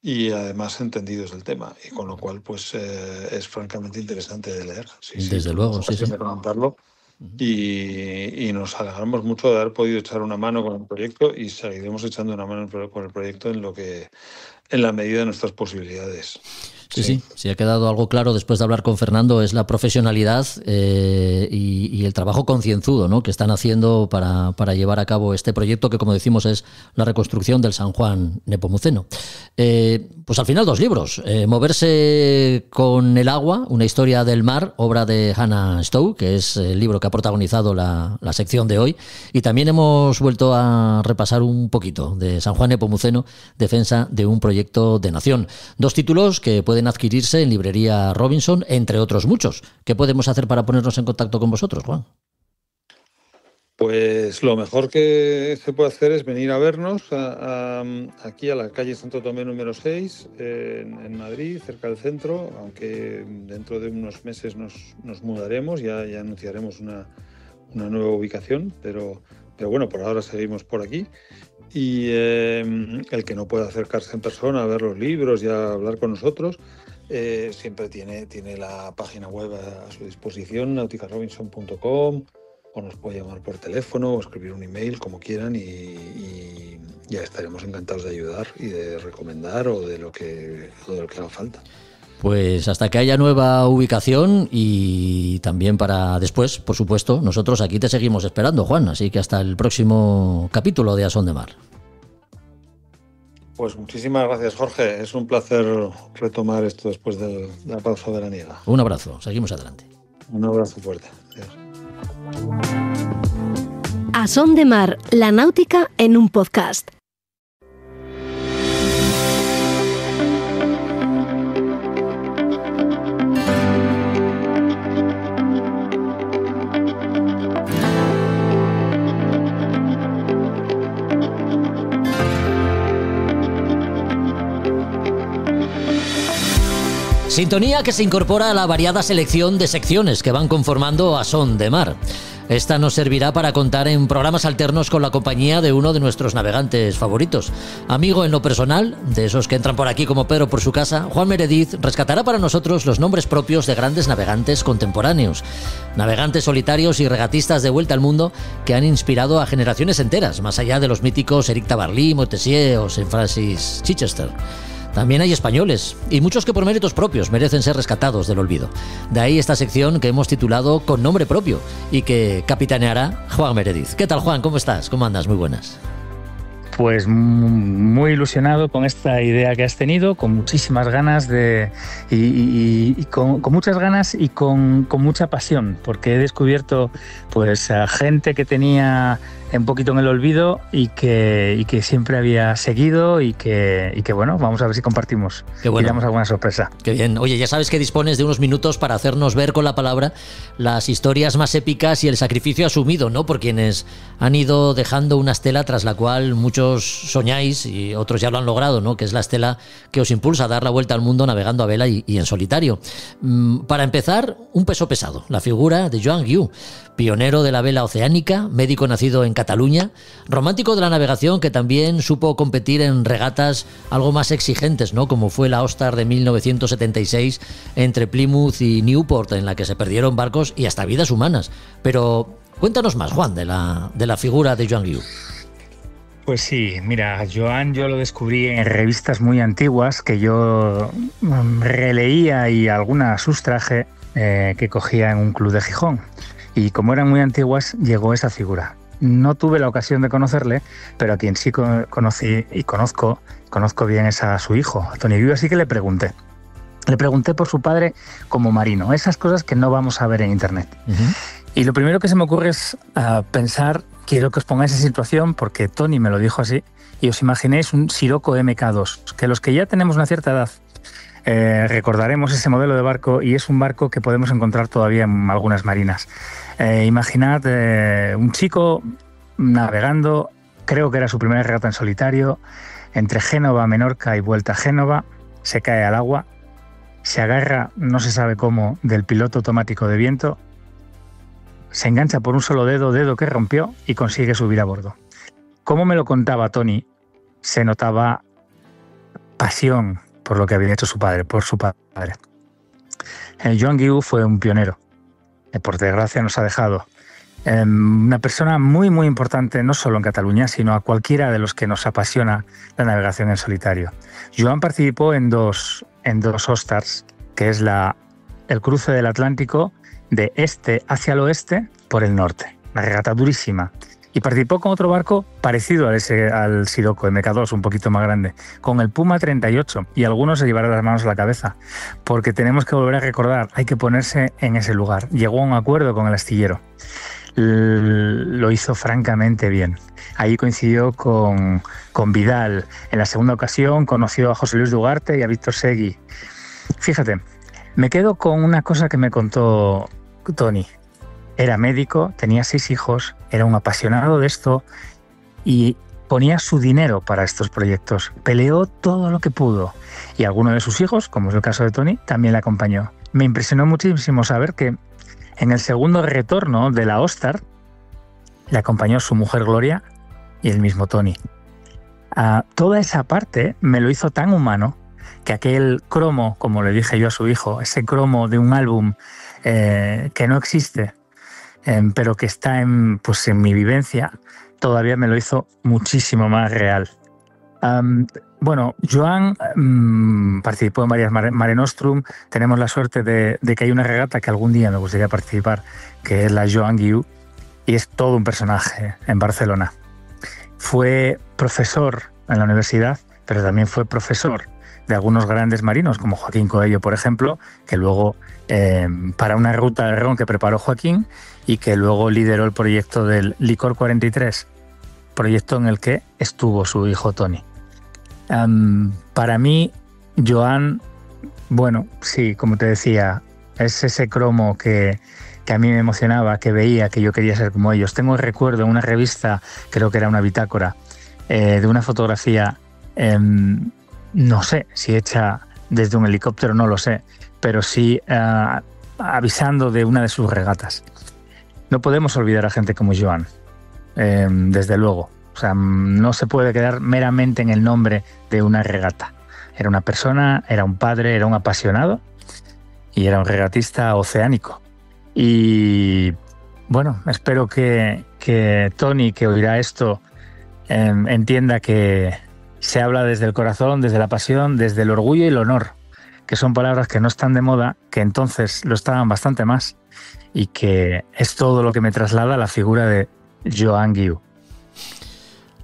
y además entendidos del tema, y con lo cual pues es francamente interesante de leer. Desde luego, sí. De comentarlo. Y nos alegramos mucho de haber podido echar una mano con el proyecto, y seguiremos echando una mano con el proyecto en la medida de nuestras posibilidades. Sí, ha quedado algo claro después de hablar con Fernando, es la profesionalidad y el trabajo concienzudo, ¿no?, que están haciendo para llevar a cabo este proyecto que, como decimos, es la reconstrucción del San Juan Nepomuceno. Pues al final 2 libros, Moverse con el agua, una historia del mar, obra de Hannah Stowe, que es el libro que ha protagonizado la sección de hoy, y también hemos vuelto a repasar un poquito de San Juan Nepomuceno, defensa de un proyecto de nación. 2 títulos que pueden adquirirse en librería Robinson, entre otros muchos. ¿Qué podemos hacer para ponernos en contacto con vosotros, Juan? Pues lo mejor que se puede hacer es venir a vernos aquí a la calle Santo Tomé número 6, en Madrid, cerca del centro, aunque dentro de unos meses nos mudaremos, ya anunciaremos una nueva ubicación, pero bueno, por ahora seguimos por aquí. Y el que no pueda acercarse en persona a ver los libros y a hablar con nosotros, siempre tiene la página web a su disposición, nauticarobinson.com, o nos puede llamar por teléfono o escribir un email, como quieran, y ya estaremos encantados de ayudar y de recomendar o de lo que haga falta. Pues hasta que haya nueva ubicación y también para después, por supuesto, nosotros aquí te seguimos esperando, Juan, así que hasta el próximo capítulo de A Son de Mar. Pues muchísimas gracias, Jorge. Es un placer retomar esto después de la pausa veraniega. Un abrazo, seguimos adelante. Un abrazo fuerte. Adiós. A Son de Mar, la náutica en un podcast. Sintonía que se incorpora a la variada selección de secciones que van conformando A Son de Mar. Esta nos servirá para contar en programas alternos con la compañía de uno de nuestros navegantes favoritos. Amigo en lo personal, de esos que entran por aquí como Pedro por su casa, Juan Meredith rescatará para nosotros los nombres propios de grandes navegantes contemporáneos. Navegantes solitarios y regatistas de vuelta al mundo que han inspirado a generaciones enteras, más allá de los míticos Éric Tabarly, Moitessier o Sir Francis Chichester. También hay españoles, y muchos que por méritos propios merecen ser rescatados del olvido. De ahí esta sección que hemos titulado Con nombre propio y que capitaneará Juan Meredith. ¿Qué tal, Juan? ¿Cómo estás? ¿Cómo andas? Muy buenas. Pues muy ilusionado con esta idea que has tenido, con muchísimas ganas con muchas ganas y con mucha pasión, porque he descubierto pues a gente que tenía un poquito en el olvido y que siempre había seguido y que bueno, vamos a ver si compartimos y damos alguna sorpresa. Qué bien. Oye, ya sabes que dispones de unos minutos para hacernos ver con la palabra las historias más épicas y el sacrificio asumido, ¿no?, por quienes han ido dejando una estela tras la cual muchos soñáis y otros ya lo han logrado, ¿no?, que es la estela que os impulsa a dar la vuelta al mundo navegando a vela y en solitario. Para empezar, un peso pesado, la figura de Joan Guiu, pionero de la vela oceánica, médico nacido en Cataluña, romántico de la navegación que también supo competir en regatas algo más exigentes, ¿no?, como fue la All-Star de 1976 entre Plymouth y Newport, en la que se perdieron barcos y hasta vidas humanas. Pero cuéntanos más, Juan, de la figura de Joan Guiu. Pues sí, mira, Joan yo lo descubrí en revistas muy antiguas que yo releía y alguna sustraje que cogía en un club de Gijón. Y como eran muy antiguas, llegó esa figura. No tuve la ocasión de conocerle, pero a quien sí conocí y conozco bien es a su hijo, a Tony Guiu, así que le pregunté. Le pregunté por su padre como marino, esas cosas que no vamos a ver en internet. Uh-huh. Y lo primero que se me ocurre es pensar, quiero que os pongáis en situación, porque Tony me lo dijo así, y os imaginéis un Sirocco MK2, que los que ya tenemos una cierta edad recordaremos ese modelo de barco, y es un barco que podemos encontrar todavía en algunas marinas. Imaginad un chico navegando, creo que era su primera regata en solitario, entre Génova, Menorca y vuelta a Génova, se cae al agua, se agarra, no se sabe cómo, del piloto automático de viento, se engancha por un solo dedo que rompió y consigue subir a bordo. Como me lo contaba Tony, se notaba pasión por lo que había hecho su padre, por su padre. Joan Guiu fue un pionero. Por desgracia nos ha dejado. Una persona muy, muy importante, no solo en Cataluña, sino a cualquiera de los que nos apasiona la navegación en solitario. Joan participó en dos en 2 Ostars, que es el cruce del Atlántico de este hacia el oeste por el norte. Una regata durísima. Y participó con otro barco parecido al Sirocco, MK2, un poquito más grande, con el Puma 38. Y algunos se llevaron las manos a la cabeza, porque tenemos que volver a recordar, hay que ponerse en ese lugar. Llegó a un acuerdo con el astillero. Lo hizo francamente bien. Ahí coincidió con Vidal. En la segunda ocasión conoció a José Luis Dugarte y a Víctor Segui. Fíjate, me quedo con una cosa que me contó Tony. Era médico, tenía 6 hijos, era un apasionado de esto y ponía su dinero para estos proyectos. Peleó todo lo que pudo y alguno de sus hijos, como es el caso de Tony, también le acompañó. Me impresionó muchísimo saber que en el segundo retorno de la Ostar le acompañó su mujer Gloria y el mismo Tony. Toda esa parte me lo hizo tan humano que aquel cromo, como le dije yo a su hijo, ese cromo de un álbum que no existe, pero que está en mi vivencia, todavía me lo hizo muchísimo más real. Bueno, Joan participó en varias Mare Nostrum. Tenemos la suerte de que hay una regata que algún día me gustaría participar, que es la Joan Guiu, y es todo un personaje en Barcelona. Fue profesor en la universidad, pero también fue profesor de algunos grandes marinos, como Joaquín Coello, por ejemplo, que luego, para una ruta de ron que preparó Joaquín y que luego lideró el proyecto del Licor 43, proyecto en el que estuvo su hijo Tony. Para mí, Joan, bueno, sí, como te decía, es ese cromo que a mí me emocionaba, que veía que yo quería ser como ellos. Tengo el recuerdo en una revista, creo que era una bitácora, de una fotografía, no sé si hecha desde un helicóptero, no lo sé, pero sí avisando de una de sus regatas. No podemos olvidar a gente como Joan, desde luego. O sea, no se puede quedar meramente en el nombre de una regata. Era una persona, era un padre, era un apasionado y era un regatista oceánico. Y bueno, espero que Tony, que oirá esto, entienda que se habla desde el corazón, desde la pasión, desde el orgullo y el honor, que son palabras que no están de moda, que entonces lo estaban bastante más, y que es todo lo que me traslada a la figura de Joan Guiu.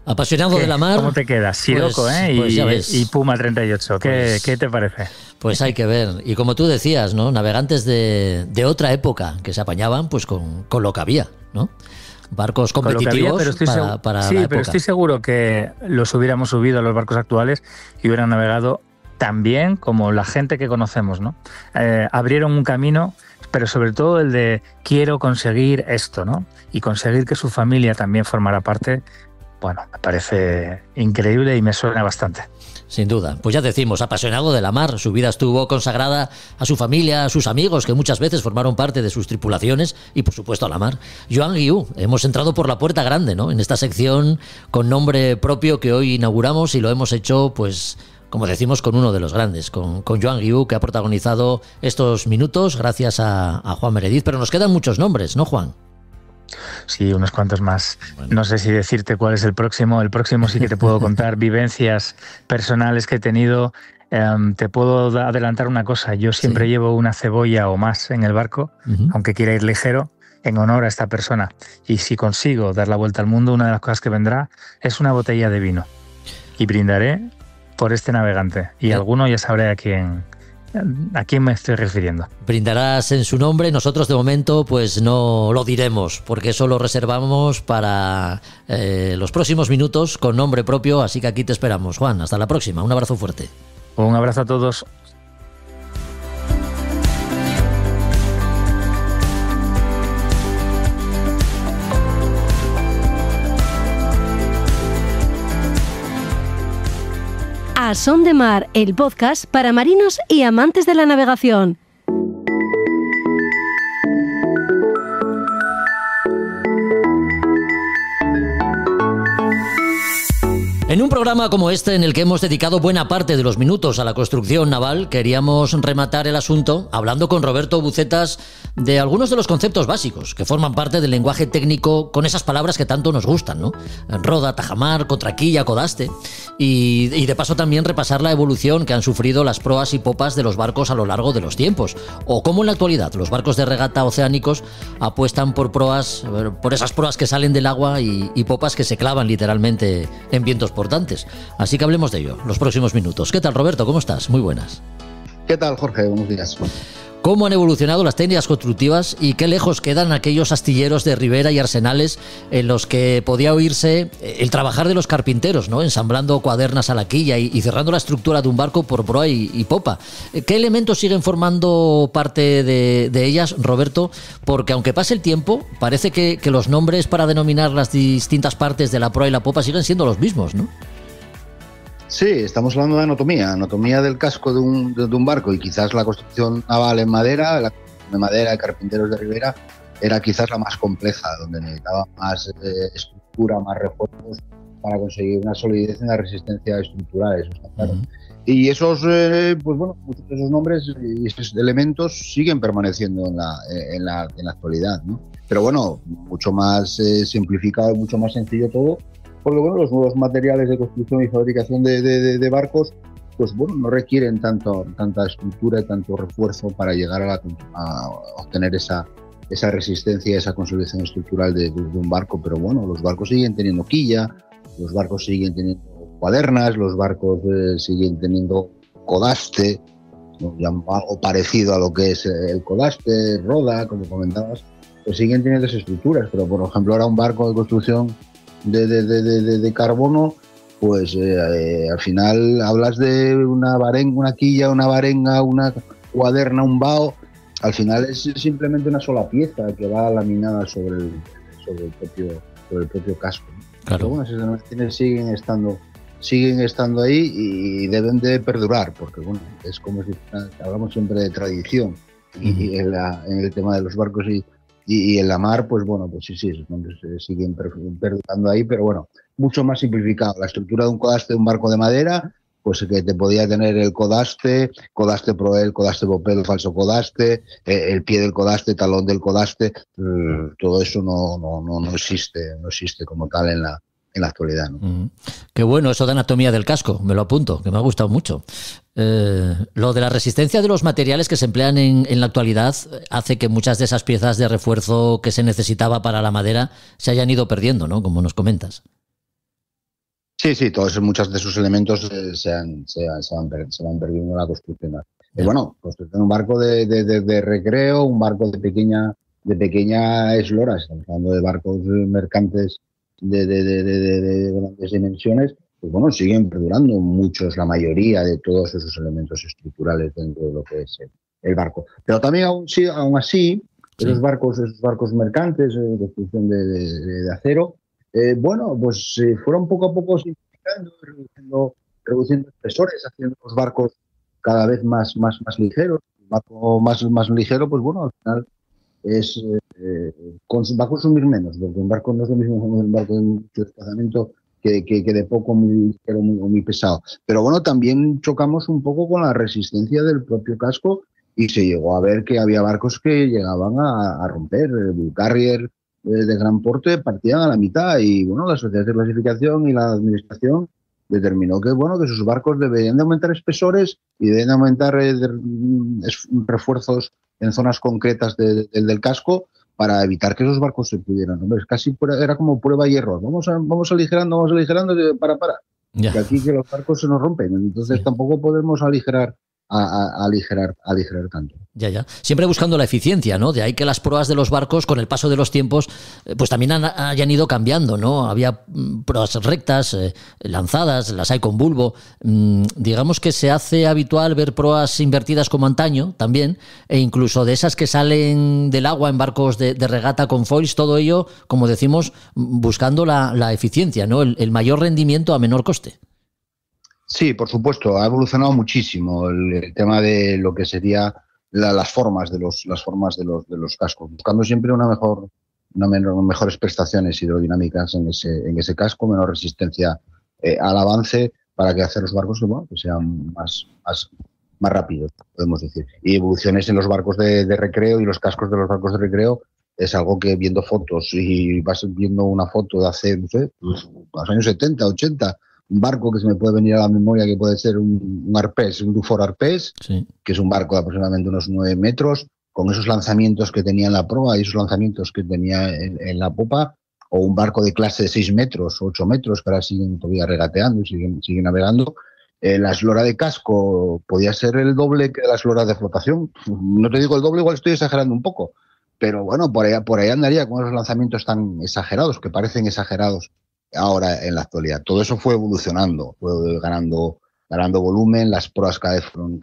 Apasionado de la mar. ¿Cómo te quedas? Sirocco, pues ya ves. Y Puma 38. ¿Qué te parece? Pues hay que ver. Y como tú decías, ¿no? Navegantes de otra época que se apañaban pues con lo que había, ¿no? Barcos competitivos para sí, la época. Pero estoy seguro que los hubiéramos subido a los barcos actuales y hubieran navegado tan bien como la gente que conocemos, ¿no? Abrieron un camino, pero sobre todo el de quiero conseguir esto, ¿no? Y conseguir que su familia también formara parte. Bueno, me parece increíble y me suena bastante. Sin duda. Pues ya decimos, apasionado de la mar. Su vida estuvo consagrada a su familia, a sus amigos, que muchas veces formaron parte de sus tripulaciones y, por supuesto, a la mar. Joan Guiu, hemos entrado por la puerta grande, ¿no? En esta sección con nombre propio que hoy inauguramos y lo hemos hecho, pues, como decimos, con uno de los grandes, con Joan Guiu, que ha protagonizado estos minutos gracias a Juan Meredith. Pero nos quedan muchos nombres, ¿no, Juan? Sí, unos cuantos más. Bueno. No sé si decirte cuál es el próximo. El próximo sí que te puedo contar vivencias personales que he tenido. Te puedo adelantar una cosa. Yo siempre llevo una cebolla o más en el barco, aunque quiera ir ligero, en honor a esta persona. Y si consigo dar la vuelta al mundo, una de las cosas que vendrá es una botella de vino. Y brindaré por este navegante. Y alguno ya sabré a quién me estoy refiriendo. Brindarás en su nombre. Nosotros de momento pues no lo diremos, porque eso lo reservamos para los próximos minutos con nombre propio, así que aquí te esperamos. Juan, hasta la próxima. Un abrazo fuerte. Un abrazo a todos. A Son de Mar, el podcast para marinos y amantes de la navegación. En un programa como este, en el que hemos dedicado buena parte de los minutos a la construcción naval, queríamos rematar el asunto hablando con Roberto Bucetas de algunos de los conceptos básicos que forman parte del lenguaje técnico con esas palabras que tanto nos gustan, ¿no? Roda, tajamar, contraquilla, codaste. Y de paso también repasar la evolución que han sufrido las proas y popas de los barcos a lo largo de los tiempos. O cómo en la actualidad los barcos de regata oceánicos apuestan por esas proas que salen del agua y popas que se clavan literalmente en vientos portantes. Así que hablemos de ello los próximos minutos. ¿Qué tal, Roberto? ¿Cómo estás? Muy buenas. ¿Qué tal, Jorge? Buenos días. ¿Cómo han evolucionado las técnicas constructivas y qué lejos quedan aquellos astilleros de ribera y arsenales en los que podía oírse el trabajar de los carpinteros, ¿no? Ensamblando cuadernas a la quilla y cerrando la estructura de un barco por proa y popa? ¿Qué elementos siguen formando parte de ellas, Roberto? Porque aunque pase el tiempo, parece que los nombres para denominar las distintas partes de la proa y la popa siguen siendo los mismos, ¿no? Sí, estamos hablando de anatomía del casco de un barco, y quizás la construcción naval en madera, la construcción de madera de carpinteros de ribera, era quizás la más compleja, donde necesitaba más estructura, más refuerzos para conseguir una solidez en la resistencia estructural, eso está claro. Y esos, muchos de esos nombres y esos elementos siguen permaneciendo en la actualidad, ¿no? Pero bueno, mucho más simplificado, mucho más sencillo todo. Porque bueno, los nuevos materiales de construcción y fabricación de barcos, pues bueno, no requieren tanta estructura y tanto refuerzo para llegar a obtener esa resistencia, esa consolidación estructural de un barco. Pero bueno, los barcos siguen teniendo quilla, los barcos siguen teniendo cuadernas, los barcos siguen teniendo codaste, ¿no? Algo parecido a lo que es el codaste, roda, como comentabas, pues siguen teniendo esas estructuras. Pero por ejemplo, ahora un barco de construcción de carbono, pues al final hablas de una varenga, una quilla, una varenga, una cuaderna, un bao. Al final es simplemente una sola pieza que va laminada sobre el propio casco, ¿no? Claro. Pero bueno, esas denominaciones siguen estando ahí y deben de perdurar, porque bueno, es como si hablamos siempre de tradición. Y en el tema de los barcos y en la mar, pues bueno, pues sí, esos nombres siguen perdurando ahí, pero bueno, mucho más simplificado. La estructura de un codaste de un barco de madera, pues que te podía tener el codaste proel, codaste popel, falso codaste, el pie del codaste, talón del codaste, todo eso no existe como tal en la actualidad, ¿no? Qué bueno eso de anatomía del casco, me lo apunto, que me ha gustado mucho. Lo de la resistencia de los materiales que se emplean en la actualidad hace que muchas de esas piezas de refuerzo que se necesitaba para la madera se hayan ido perdiendo, ¿no? Como nos comentas. Sí, muchos de esos elementos se van perdiendo en la construcción. Bueno, construcción un barco de recreo, un barco de pequeña eslora, estamos hablando de barcos mercantes de grandes dimensiones, pues bueno, siguen perdurando muchos, la mayoría de todos esos elementos estructurales dentro de lo que es el barco. Pero también aún así, esos barcos mercantes de construcción de acero, pues fueron poco a poco simplificando, reduciendo espesores, haciendo los barcos cada vez más ligeros. El barco más ligero, pues bueno, al final va a consumir menos, porque un barco no es lo mismo como un barco de mucho desplazamiento que de poco, muy ligero, muy pesado. Pero bueno, también chocamos un poco con la resistencia del propio casco y se llegó a ver que había barcos que llegaban a romper. El Bull Carrier de gran porte partían a la mitad y bueno, la sociedad de clasificación y la administración determinó que sus barcos deberían de aumentar espesores y deben de aumentar refuerzos en zonas concretas del casco para evitar que esos barcos se pudieran. Hombre, era como prueba y error. Vamos aligerando para. Ya. Y aquí que los barcos se nos rompen. Entonces tampoco podemos aligerar tanto. Ya. Siempre buscando la eficiencia, ¿no? De ahí que las proas de los barcos, con el paso de los tiempos, pues también hayan ido cambiando, ¿no? Había proas rectas, lanzadas, las hay con bulbo. Digamos que se hace habitual ver proas invertidas como antaño también, e incluso de esas que salen del agua en barcos de regata con foils, todo ello, como decimos, buscando la eficiencia, ¿no? El mayor rendimiento a menor coste. Sí, por supuesto, ha evolucionado muchísimo el tema de lo que sería las formas de los cascos, buscando siempre mejores prestaciones hidrodinámicas en ese casco, menor resistencia al avance, para que hacer los barcos que sean más rápidos, podemos decir. Y evoluciones en los barcos de recreo y los cascos de los barcos de recreo es algo que viendo fotos y vas viendo una foto de hace, no sé, pues, los años 70, 80, un barco que se me puede venir a la memoria que puede ser un Arpés, un Dufour Arpés, Sí. que es un barco de aproximadamente unos 9 metros, con esos lanzamientos que tenía en la proa y esos lanzamientos que tenía en la popa, o un barco de clase de 6 metros, 8 metros, que ahora siguen todavía regateando y siguen navegando. La eslora de casco podía ser el doble que la eslora de flotación. No te digo el doble, igual estoy exagerando un poco, pero bueno, por ahí andaría con esos lanzamientos tan exagerados, que parecen exagerados ahora en la actualidad. Todo eso fue evolucionando, fue ganando volumen, las proas cada vez fueron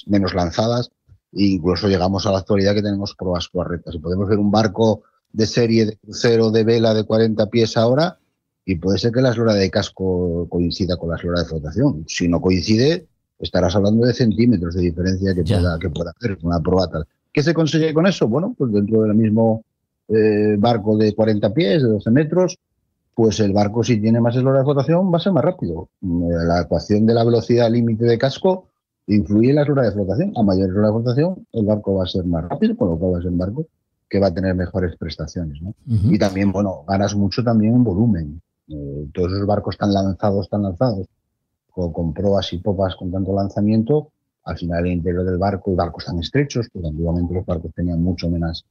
menos lanzadas, e incluso llegamos a la actualidad que tenemos proas rectas. Y podemos ver un barco de serie de crucero de vela de 40 pies ahora, y puede ser que la eslora de casco coincida con la eslora de flotación. Si no coincide, estarás hablando de centímetros de diferencia que pueda haber una proa tal. ¿Qué se consigue con eso? Bueno, pues dentro del mismo barco de 40 pies, de 12 metros, pues el barco, si tiene más eslora de flotación, va a ser más rápido. La ecuación de la velocidad límite de casco influye en la eslora de flotación. A mayor eslora de flotación, el barco va a ser más rápido, con lo cual va a ser un barco que va a tener mejores prestaciones, ¿no? Y también, bueno, ganas mucho también en volumen. Todos esos barcos tan lanzados, con proas y popas con tanto lanzamiento, al final el interior del barco, y barcos tan estrechos, porque antiguamente los barcos tenían mucho menos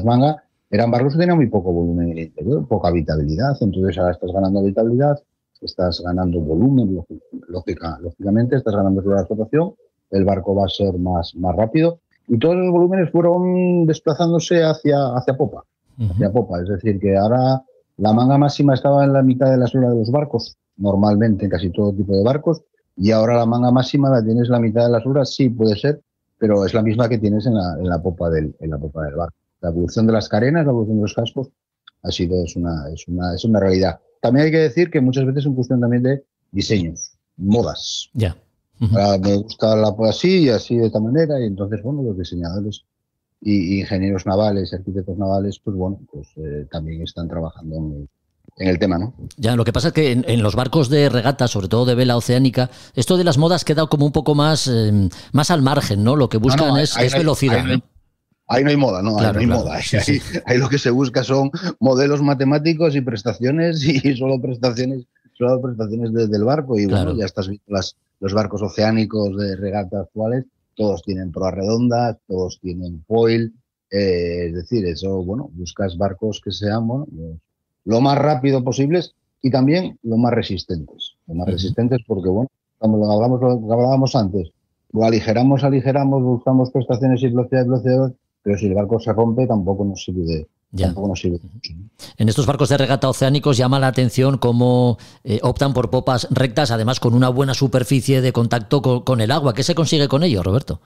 manga, eran barcos que tenían muy poco volumen en el interior, poca habitabilidad. Entonces ahora estás ganando habitabilidad, estás ganando volumen, lógicamente, estás ganando la explotación, el barco va a ser más rápido, y todos los volúmenes fueron desplazándose hacia popa, es decir, que ahora la manga máxima estaba en la mitad de la eslora de los barcos, normalmente en casi todo tipo de barcos, y ahora la manga máxima la tienes en la mitad de la eslora, sí puede ser, pero es la misma que tienes en la popa del barco. La evolución de las carenas, la evolución de los cascos, es una realidad. También hay que decir que muchas veces es una cuestión también de diseños, modas. Ya. Me gusta la así y así de esta manera, y entonces, bueno, los diseñadores y ingenieros navales, arquitectos navales, pues bueno, también están trabajando en el tema, ¿no? Ya, lo que pasa es que en los barcos de regata, sobre todo de vela oceánica, esto de las modas queda como un poco más al margen, ¿no? Lo que buscan es velocidad. Ahí no hay moda, ¿no? Claro, ahí no hay claro, moda. sí, sí. Ahí lo que se busca son modelos matemáticos y prestaciones, y solo prestaciones del barco. Y Claro. bueno, ya estás viendo los barcos oceánicos de regata actuales, todos tienen proas redondas, todos tienen foil. Es decir, eso, bueno, buscas barcos que sean, bueno, lo más rápido posibles y también lo más resistentes. Lo más resistentes porque, bueno, como lo que hablábamos antes, lo aligeramos, buscamos prestaciones y velocidad, pero si el barco se rompe tampoco nos sirve mucho, ¿no? En estos barcos de regata oceánicos llama la atención cómo optan por popas rectas, además con una buena superficie de contacto con el agua. ¿Qué se consigue con ello, Roberto?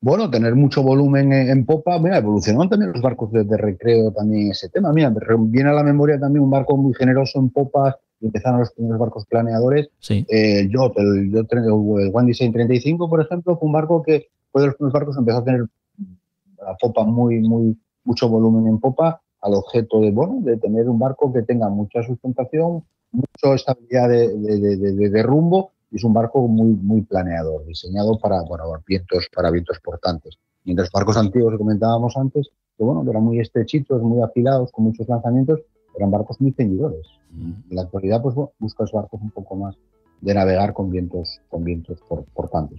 Bueno, tener mucho volumen en popa. Mira, evolucionaron también los barcos de recreo también ese tema. Mira, me viene a la memoria también un barco muy generoso en popas. Empezaron los primeros barcos planeadores. Sí. El One Design 35, por ejemplo, fue un barco que fue de los primeros barcos que empezó a tener la popa mucho volumen en popa, al objeto de tener un barco que tenga mucha sustentación, mucha estabilidad de rumbo. Y es un barco muy planeador, diseñado para vientos portantes. Mientras los barcos antiguos que comentábamos antes, que eran muy estrechitos, muy afilados, con muchos lanzamientos, eran barcos muy ceñidores. En la actualidad, pues buscas barcos un poco más de navegar con vientos portantes.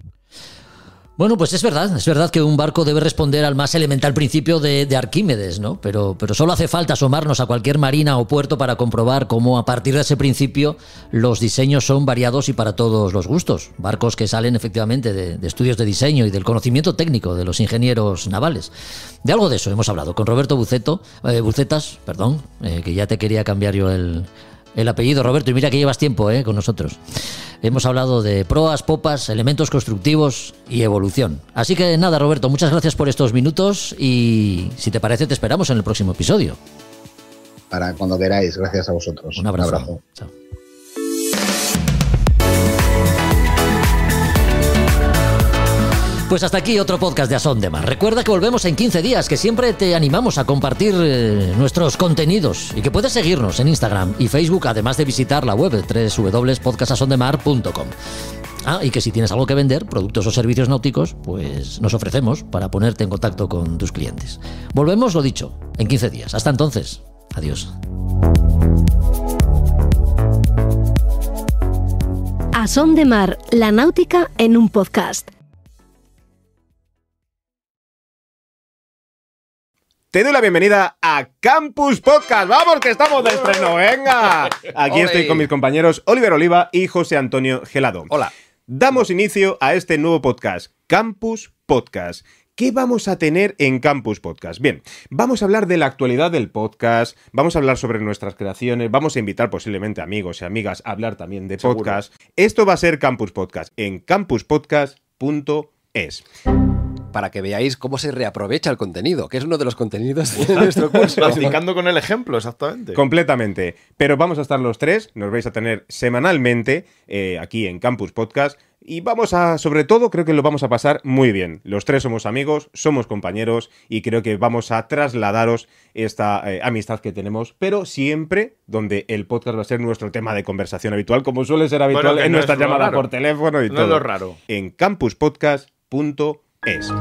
Bueno, pues es verdad que un barco debe responder al más elemental principio de Arquímedes, ¿no? Pero solo hace falta asomarnos a cualquier marina o puerto para comprobar cómo a partir de ese principio los diseños son variados y para todos los gustos. Barcos que salen efectivamente de estudios de diseño y del conocimiento técnico de los ingenieros navales. De algo de eso hemos hablado con Roberto Bucetas, que ya te quería cambiar yo el apellido, Roberto, y mira que llevas tiempo con nosotros. Hemos hablado de proas, popas, elementos constructivos y evolución. Así que nada, Roberto, muchas gracias por estos minutos y si te parece te esperamos en el próximo episodio. Para cuando queráis, gracias a vosotros. Un abrazo. Chao. Pues hasta aquí otro podcast de A Son de Mar. Recuerda que volvemos en 15 días, que siempre te animamos a compartir nuestros contenidos y que puedes seguirnos en Instagram y Facebook, además de visitar la web www.podcastasondemar.com. Ah, y que si tienes algo que vender, productos o servicios náuticos, pues nos ofrecemos para ponerte en contacto con tus clientes. Volvemos, lo dicho, en 15 días. Hasta entonces, adiós. A Son de Mar, la náutica en un podcast. Te doy la bienvenida a Campus Podcast. ¡Vamos, que estamos de estreno! ¡Venga! Aquí estoy con mis compañeros Oliver Oliva y José Antonio Gelado. Hola. Damos inicio a este nuevo podcast, Campus Podcast. ¿Qué vamos a tener en Campus Podcast? Bien, vamos a hablar de la actualidad del podcast, vamos a hablar sobre nuestras creaciones, vamos a invitar posiblemente amigos y amigas a hablar también de podcast. Esto va a ser Campus Podcast en campuspodcast.es. Para que veáis cómo se reaprovecha el contenido, que es uno de los contenidos de nuestro curso. Practicando con el ejemplo, exactamente. Completamente. Pero vamos a estar los tres, nos vais a tener semanalmente aquí en Campus Podcast y vamos a, sobre todo, creo que lo vamos a pasar muy bien. Los tres somos amigos, somos compañeros y creo que vamos a trasladaros esta amistad que tenemos, pero siempre donde el podcast va a ser nuestro tema de conversación habitual, como suele ser habitual en nuestra llamada por teléfono y todo. No es lo raro. En campuspodcast.es.